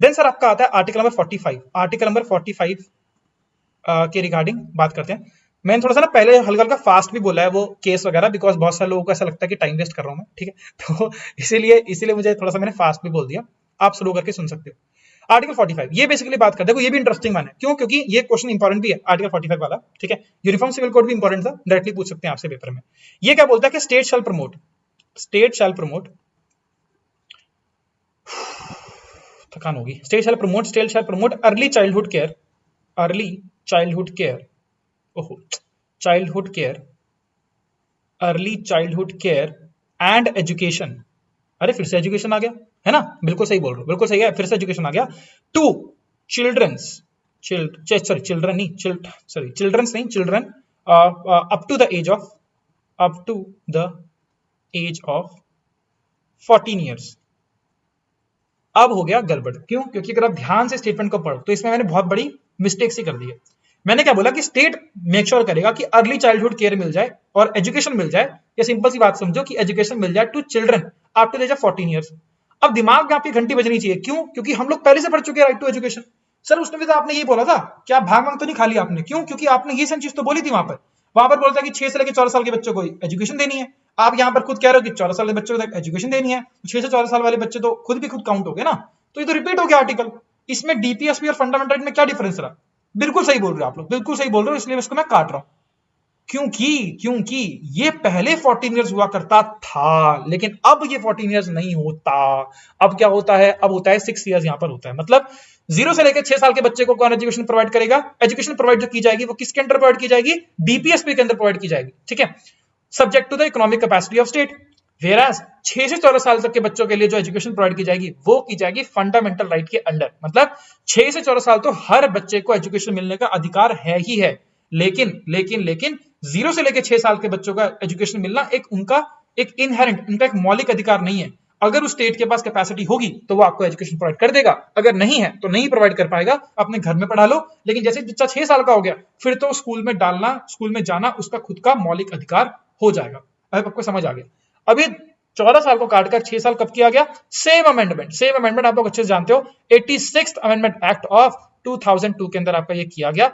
देन सर आपका आता है आर्टिकल नंबर 45। आर्टिकल नंबर 45 के रिगार्डिंग बात करते हैं। मैंने थोड़ा सा ना पहले हल्का हल्का फास्ट भी बोला है वो केस वगैरह, बिकॉज बहुत सारे लोगों को ऐसा लगता है कि टाइम वेस्ट कर रहा हूं मैं, ठीक है। तो इसीलिए मुझे थोड़ा सा मैंने फास्ट भी बोल दिया, आप स्लो करके सुन सकते हो। आर्टिकल 45 ये बेसिकली बात करते हैं, देखो ये भी इंटरेस्टिंग वन है, क्यों, क्योंकि ये क्वेश्चन इंपॉर्टेंट भी है आर्टिकल 45 वाला, ठीक है। यूनिफॉर्म सिविल कोड भी इंपॉर्टेंट था, डायरेक्टली पूछ सकते हैं आपसे पेपर में। ये क्या बोलता है कि स्टेट शैल प्रमोट थकान होगी, state shall promote early childhood care early childhood care and education. अरे फिर से एजुकेशन आ गया, है ना, बिल्कुल सही बोल रहे हो, बिल्कुल सही है, फिर से एजुकेशन आ गया। To children up to the age of 14 years. अब हो गया गड़बड़, क्यों, क्योंकि अगर आप ध्यान से स्टेटमेंट को पढ़ो तो इसमें मैंने बहुत बड़ी मिस्टेक सी कर दी है। मैंने क्या बोला कि स्टेट मेक श्योर करेगा कि अर्ली चाइल्डहुड केयर मिल जाए और एजुकेशन मिल जाए, या सिंपल सी बात समझो कि एजुकेशन मिल जाए to children up to the age of 14 years. अब दिमाग में आपकी घंटी बजनी चाहिए, क्यों, क्योंकि हम लोग पहले से पढ़ चुके हैं राइट टू एजुकेशन। सर उसमें भी तो आपने ये बोला था, क्या भाग मांग तो नहीं खा लिया आपने, क्यों, क्योंकि आपने ये सेम चीज तो बोली थी वहां पर बोला था कि 6 से लेकर 14 साल के बच्चों को एजुकेशन देनी है। आप यहाँ पर खुद कह रहे हो कि 14 साल के बच्चों को एजुकेशन देनी है, 6 से 14 साल वाले बच्चे तो खुद काउंट हो गए ना। तो ये तो रिपीट हो गया आर्टिकल। इसमें डीपीएसपी और फंडामेंटल में क्या डिफरेंस रहा? बिल्कुल सही बोल रहे हो आप लोग, बिल्कुल सही बोल रहे हो, इसलिए इसको मैं काट रहा हूं। क्योंकि ये पहले 14 इयर्स हुआ करता था, लेकिन अब ये 14 इयर्स नहीं होता। अब क्या होता है? अब होता है 6 इयर्स यहां पर होता है। मतलब 0 से लेकर 6 साल के बच्चे को कौन एजुकेशन प्रोवाइड करेगा? एजुकेशन प्रोवाइड जो की जाएगी वो किसके अंडर प्रोवाइड की जाएगी? डीपीएसपी के अंदर प्रोवाइड की जाएगी, ठीक है, subject to the economic capacity of state. वेराज 6 से 14 साल तक के बच्चों के लिए जो एजुकेशन प्रोवाइड की जाएगी वो की जाएगी फंडामेंटल राइट के अंडर। मतलब 6 से 14 साल तो हर बच्चे को एजुकेशन मिलने का अधिकार है ही है, लेकिन 0 से लेकर 6 साल के बच्चों का एजुकेशन मिलना उनका एक मौलिक अधिकार नहीं है। अगर उस स्टेट के पास कैपेसिटी होगी तो वो आपको एजुकेशन प्रोवाइड कर देगा, अगर नहीं है तो नहीं प्रोवाइड कर पाएगा, अपने घर में पढ़ा लो। लेकिन जैसे बच्चा 6 साल का हो गया फिर तो स्कूल में जाना उसका खुद का मौलिक अधिकार हो जाएगा। अब आपको समझ आ गया। अभी 14 साल को काटकर 6 साल कब किया गया? सेम अमेंडमेंट आप लोग अच्छे से जानते हो, 86th अमेंडमेंट एक्ट ऑफ 2002 के अंदर आपका ये किया गया,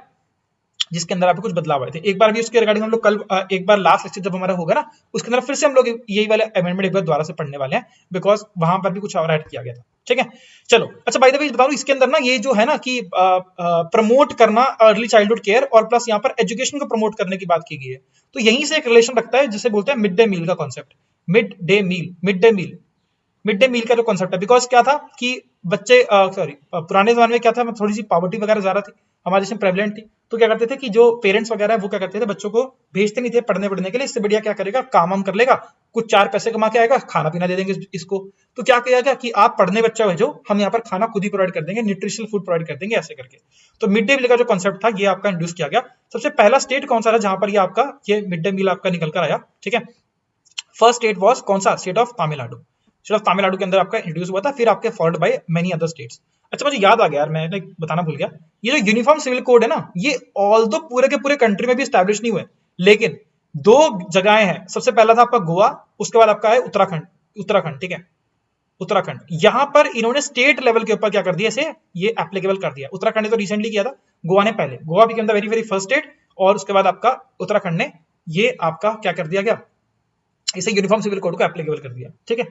जिसके अंदर आपको कुछ बदलाव आए थे। एक बार भी उसके रिगार्डिंग हम लोग कल एक बार लास्ट लेक्चर जब हमारा होगा ना उसके अंदर फिर से हम लोग यही वाले अमेंडमेंट एक बार दोबारा से पढ़ने वाले हैं, बिकॉज वहां पर भी कुछ और ऐड किया गया था, ठीक है। चलो अच्छा, बाय द वे बता दूं इसके अंदर ना ये जो है ना कि प्रमोट करना अर्ली चाइल्डहुड केयर और प्लस यहाँ पर एजुकेशन को प्रमोट करने की बात की गई है, तो यहीं से एक रिलेशन रखता है जिसे बोलते हैं मिड डे मील का कॉन्सेप्ट। मिड डे मील का जो कॉन्सेप्ट है, बिकॉज क्या था कि बच्चे पुराने जमाने में क्या था, थोड़ी सी पॉवर्टी वगैरह ज्यादा थी हमारे देश में प्रेवलेंट थी, तो क्या करते थे कि जो पेरेंट्स वगैरह है वो क्या करते थे, बच्चों को भेजते नहीं थे पढ़ने के लिए, इससे बढ़िया क्या करेगा, काम कर लेगा, कुछ 4 पैसे कमा के आएगा, खाना पीना दे देंगे इसको। तो क्या किया गया कि आप पढ़ने बच्चा भेजो, हम यहाँ पर खाना खुद ही प्रोवाइड कर देंगे, न्यूट्रिशनल फूड प्रोवाइड कर देंगे, ऐसे करके। तो मिड डे मील का जो कॉन्सेप्ट था ये आपका इंट्रोड्यूस किया गया। सबसे पहला स्टेट कौन सा था जहां पर ये आपका ये मिड डे मील आपका निकल कर आया, ठीक है। फर्स्ट स्टेट वॉज कौन सा? State of Tamil Nadu. State of Tamil Nadu के अंदर आपका इंट्रोड्यूस हुआ था, फिर आपके followed by many other states. अच्छा मुझे याद आ गया यार, मैंने बताना भूल गया, ये जो यूनिफॉर्म सिविल कोड है ना, ये ऑल दो पूरे के पूरे कंट्री में भी स्टैब्लिश नहीं हुए, लेकिन 2 जगहें हैं। सबसे पहला था आपका गोवा, उसके बाद आपका है उत्तराखंड, ठीक है, उत्तराखंड। यहां पर इन्होंने स्टेट लेवल के ऊपर क्या कर दिया, इसे ये एप्लीकेबल कर दिया। उत्तराखंड ने तो रिसेंटली किया था, गोवा ने पहले। Goa became the very very first state, और उसके बाद आपका उत्तराखंड ने ये आपका क्या कर दिया गया, इसे यूनिफॉर्म सिविल कोड को एप्लीकेबल कर दिया, ठीक है।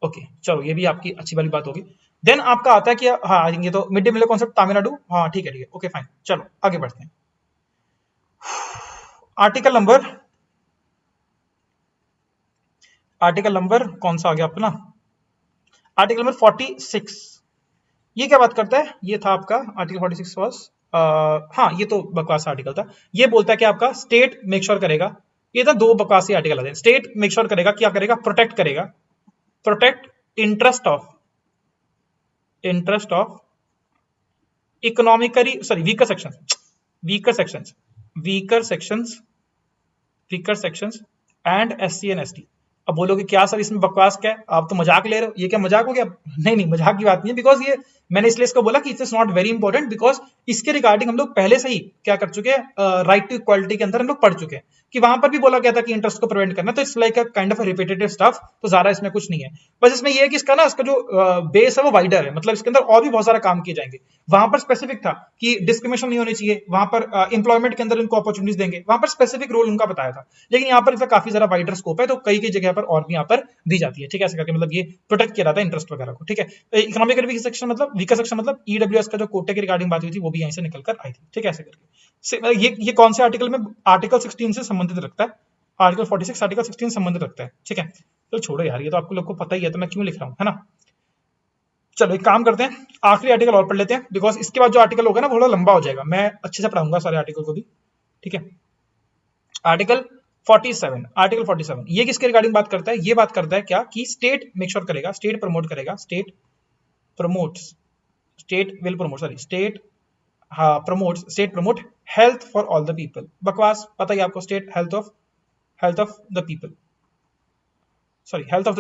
ओके चलो, ये भी आपकी अच्छी वाली बात होगी। देन आपका आता है कि हाँ ये तो mid day meal concept Tamil Nadu, हाँ ठीक है, ओके फाइन। चलो आगे बढ़ते हैं। आर्टिकल नंबर कौन सा आ गया आपका ना, आर्टिकल नंबर 46। ये क्या बात करता है? ये था आपका आर्टिकल 46 वॉज हाँ ये तो बकवास आर्टिकल था। ये बोलता है कि आपका स्टेट मेक श्योर करेगा, ये था 2 बकवासी आर्टिकल आते हैं। स्टेट मेक श्योर करेगा, क्या करेगा, protect interest of economically weaker sections and SC and ST. अब बोलोगे क्या सर इसमें बकवास क्या है, आप तो मजाक ले रहे हो, ये क्या मजाक हो गया? नहीं मजाक की बात नहीं है, बिकॉज ये मैंने इसलिए इसको बोला कि it's not very important, because इसके रिगार्डिंग हम लोग पहले से ही क्या कर चुके हैं, राइट टू इक्वालिटी के अंदर हम लोग पढ़ चुके हैं कि वहां पर भी बोला गया था कि इंटरेस्ट को प्रिवेंट करना। तो it's like a kind of repetitive stuff, तो ज्यादा इसमें कुछ नहीं है। बस इसमें ये है कि इसका जो बेस है वो वाइडर है, मतलब इसके अंदर और भी बहुत सारा काम किए जाएंगे। वहां पर स्पेसिफिक था कि डिस्क्रिमिनेशन नहीं होनी चाहिए, वहां पर एम्प्लॉयमेंट के अंदर इनको अपॉर्चुनिटीज देंगे, वहां पर स्पेसिफिक रोल उनका बताया था। लेकिन यहाँ पर इसका काफी ज्यादा वाइडर स्कोप है, तो कई जगह पर और भी यहाँ पर दी जाती है, ठीक है, ऐसे करके मतलब ये प्रोटेक्ट किया जाता है इंटरेस्ट वगैरह को, ठीक है। इकोनॉमिक वीकर सेक्शन मतलब ईडब्ल्यूएस का जो कोटे के रिगार्डिंग बात हुई थी वो भी यहीं से निकल कर आई थी, ठीक है, ऐसे करके। ये कौन से आर्टिकल में? आर्टिकल 16 से संबंधित रखता है, आर्टिकल 46 आर्टिकल 16 संबंधित रखता है, ठीक है। तो छोड़ो यार, ये तो आपको लोग को पता ही है, तो मैं क्यों लिख रहा हूं, है ना। चलो एक काम करते हैं, आखिरी आर्टिकल और पढ़ लेते हैं, बिकॉज इसके बाद जो आर्टिकल होगा ना वो थोड़ा लंबा हो जाएगा, मैं अच्छे से पढ़ाऊंगा सारे आर्टिकल को भी, ठीक है। आर्टिकल 47 ये किसके रिगार्डिंग बात करता है? ये बात करता है क्या कि स्टेट मेक श्योर करेगा, state promote health for all the people. बकवास, पता ही आपको, state health of the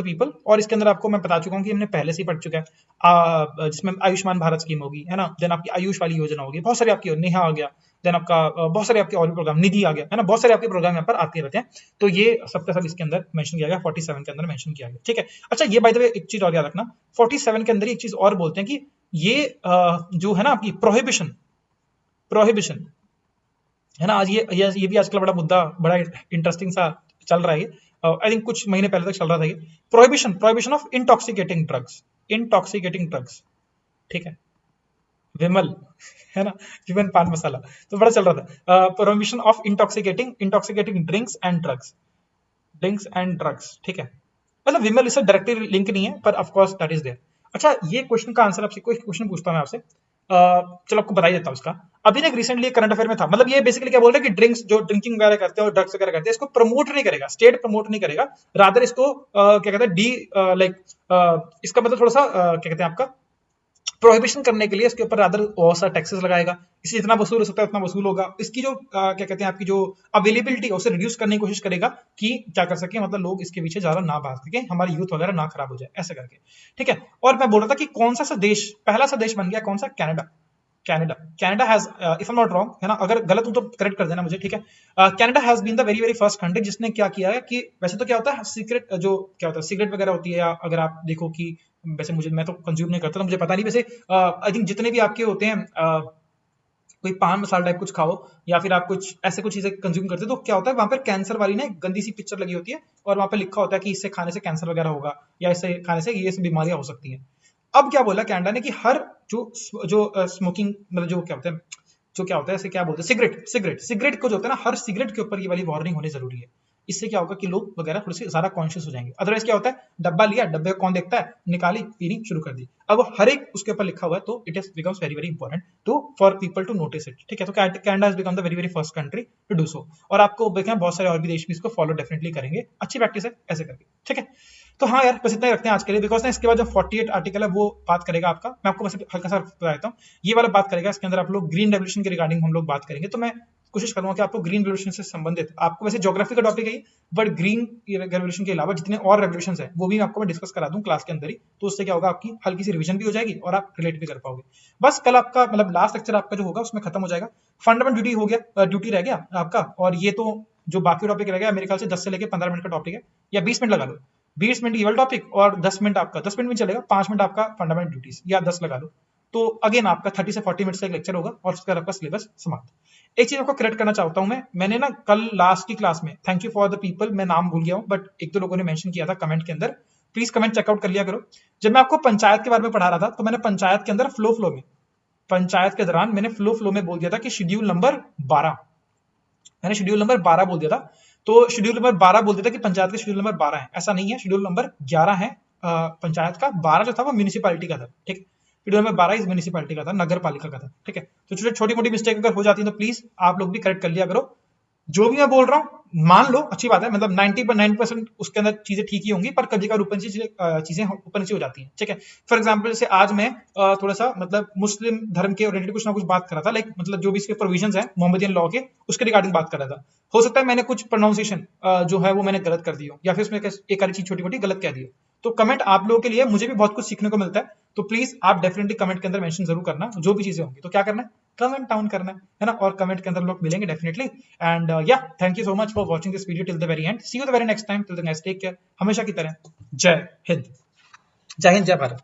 people. और इसके अंदर आपको मैं बता चुका हूं कि हमने पहले से ही पढ़ चुका है, जिसमें आयुष्मान भारत स्कीम होगी, है ना, देन आपकी आयुष वाली योजना होगी, बहुत सारे आपकी नेहा आ गया, देन आपका बहुत सारे आपके और भी प्रोग्राम, निधि आ गया, है ना, बहुत सारे आपके प्रोग्राम यहाँ पर आते रहते हैं। तो ये सबका सब इसके अंदर मेंशन किया गया, 47 के अंदर मेंशन किया गया, ठीक है। अच्छा ये बाय द वे एक चीज और याद रखना, 47 के अंदर एक चीज और बोलते हैं कि ये जो है ना आपकी प्रोहिबिशन है ना, आज ये भी आजकल बड़ा मुद्दा, बड़ा इंटरेस्टिंग सा चल रहा है। आई थिंक कुछ महीने पहले तक चल रहा था ये प्रोहिबिशन ऑफ इंटॉक्सिकेटिंग ड्रग्स, ठीक है। विमल, है ना, विमल पान मसाला, तो बड़ा चल रहा था। Prohibition of intoxicating drinks and drugs, ठीक है, मतलब विमल इससे डायरेक्टली लिंक नहीं है, पर of course that is there. अच्छा, ये क्वेश्चन का आंसर आपसे, कोई क्वेश्चन पूछता हूं मैं आपसे, चलो आपको बता ही देता हूं उसका। अभी ना रिसेंटली करंट अफेयर में था, मतलब ये बेसिकली क्या बोल रहा है कि ड्रिंक्स, जो ड्रिंकिंग वगैरह करते हैं और ड्रग्स वगैरह करते हैं, इसको प्रमोट नहीं करेगा, स्टेट प्रमोट नहीं करेगा, रादर इसको क्या कहते हैं डी लाइक इसका मतलब थोड़ा सा क्या कहते हैं आपका प्रोहिबिशन करने के लिए इसके ऊपर रादर बहुत सा टैक्सेस लगाएगा, इससे जितना वसूल हो सकता है उतना वसूल होगा, इसकी जो क्या कहते हैं आपकी जो अवेलेबिलिटी है उसे रिड्यूस करने की कोशिश करेगा कि क्या कर सके, मतलब लोग इसके पीछे ज्यादा ना भाग सके, हमारी यूथ वगैरह ना खराब हो जाए, ऐसे करके, ठीक है। और मैं बोल रहा था कि कौन सा देश, पहला सा देश बन गया, कौन सा, Canada. Canada has, if I am not wrong, है ना, अगर गलत हूं तो करेक्ट कर देना मुझे, ठीक है। Canada has been the very very first country जिसने क्या किया है कि, वैसे तो क्या होता है सीक्रेट, जो क्या होता है सिगरेट वगैरह होती है, या अगर आप देखो कि, वैसे मुझे, मैं तो कंज्यूम नहीं करता तो मुझे पता नहीं, वैसे आई थिंक जितने भी आपके होते हैं कोई पान मसाला टाइप कुछ खाओ, या फिर आप कुछ ऐसे कुछ चीजें कंज्यूम करते हो, तो क्या होता है वहां पर कैंसर वाली ना एक गंदी सी पिक्चर लगी होती है, और वहां पर लिखा होता है कि इससे खाने से कैंसर वगैरह होगा, या इससे खाने से ये सब बीमारियां हो सकती हैं। अब क्या बोला कनाडा ने कि हर जो जो स्मोकिंग, मतलब जो क्या होता है, जो क्या होता है ऐसे क्या बोलते हैं, सिगरेट को जो होता है ना, हर सिगरेट के ऊपर ये वाली वार्निंग होनी जरूरी है। इससे क्या होगा कि लोग वगैरह थोड़े से ज्यादा कॉन्शियस हो जाएंगे। अदरवाइज क्या होता है, डब्बा लिया, डब्बे को कौन देखता है, निकाली, पीनी शुरू कर दी। अब हर एक उसके ऊपर लिखा हुआ है, तो it is becomes very very important to for people to notice it, ठीक है। तो Canada has become the very very first country to do so, और आपको देखें बहुत सारे और भी देश भी इसको फॉलो डेफिनेटली करेंगे, अच्छी प्रैक्टिस है ऐसे करके, ठीक है। तो हाँ यार, बस इतना ही रखते हैं आज के लिए, बिकॉज ना इसके बाद जो 48 आर्टिकल है वो बात करेगा आपका, मैं आपको बस हल्का सा बता देता हूँ, ये वाला बात करेगा, इसके अंदर आप लोग ग्रीन रेवोल्यूशन के रिगार्डिंग हम लोग बात करेंगे, तो मैं कोशिश करूंगा कि आपको ग्रीन रेवोल्यूशन से संबंधित, आपको वैसे ज्योग्राफी का टॉपिक है ये, बट ग्रीन रेवोल्यूशन के अलावा जितने और रेवोल्यूशन है वो भी आपको मैं डिस्कस करा दूं क्लास के अंदर ही, तो उससे क्या होगा, आपकी हल्की सी रिवीजन भी हो जाएगी और आप रिलेट भी कर पाओगे। बस कल आपका मतलब लास्ट लेक्चर आपका जो होगा उसमें खत्म हो जाएगा, फंडामेंटल ड्यूटी हो गया, ड्यूटी रह गया आपका, और ये तो जो बाकी टॉपिक रह गया मेरे ख्याल से 10 से लेकर 15 मिनट का टॉपिक है, या 20 मिनट लगा लो, 20 मिनट ये टॉपिक और 10 मिनट आपका, 10 मिनट में चलेगा, 5 मिनट आपका फंडामेंटल ड्यूटीज, या 10 लगा लो, तो अगेन आपका 30 से 40 मिनट से एक लेक्चर होगा, और उसके बाद आपका सिलेबस समाप्त। एक चीज आपको करेक्ट करना चाहता हूं मैं, मैंने ना कल लास्ट की क्लास में, thank you for the people, मैं नाम भूल गया हूं, बट एक दो लोगों ने मेंशन किया था कमेंट के अंदर, प्लीज कमेंट चेकआउट कर लिया करो। जब मैं आपको पंचायत के बारे में पढ़ा रहा था, तो मैंने पंचायत के अंदर फ्लो में, पंचायत के दौरान मैंने फ्लो में बोल दिया था कि शेड्यूल नंबर 12, मैंने शेड्यूल नंबर 12 बोल दिया था, तो शेड्यूल नंबर 12 बोल दिया था कि पंचायत का शेड्यूल नंबर 12 है, ऐसा नहीं है, शेड्यूल नंबर 11 है पंचायत का, 12 जो था वो म्यूनिसिपैलिटी का था, ठीक। शेड्यूल नंबर 12 इस म्यूनिसिपैलिटी का था, नगर पालिका का था, ठीक है। तो छोटी मोटी मिस्टेक अगर हो जाती है तो प्लीज आप लोग भी करेक्ट कर लिया करो, जो भी मैं बोल रहा हूँ मान लो, अच्छी बात है, मतलब 99% उसके अंदर चीजें ठीक ही होंगी, पर कभी कभी ऊपर चीजें ऊपर नीचे हो जाती हैं, ठीक है। फॉर एग्जांपल जैसे आज मैं थोड़ा सा मतलब मुस्लिम धर्म के रिलेटेड कुछ ना कुछ बात कर रहा था, लाइक मतलब जो भी इसके प्रोविजंस हैं मोहम्मदियन लॉ के, उसके रिगार्डिंग बात कर रहा था, हो सकता है मैंने कुछ प्रोनाउंसिएशन जो है वो मैंने गलत कर दी हो, या फिर उसमें एक आधी चीज छोटी मोटी गलत कह दी हो, तो कमेंट आप लोगों के लिए, मुझे भी बहुत कुछ सीखने को मिलता है, तो प्लीज आप डेफिनेटली कमेंट के अंदर मेंशन जरूर करना, जो भी चीजें होंगी तो क्या करना है, कमेंट डाउन करना है ना, और कमेंट के अंदर लोग मिलेंगे definitely. And yeah thank you so much for watching this video till the very end, see you the very next time, till the next, take care, हमेशा की तरह जय हिंद, जय हिंद, जय भारत।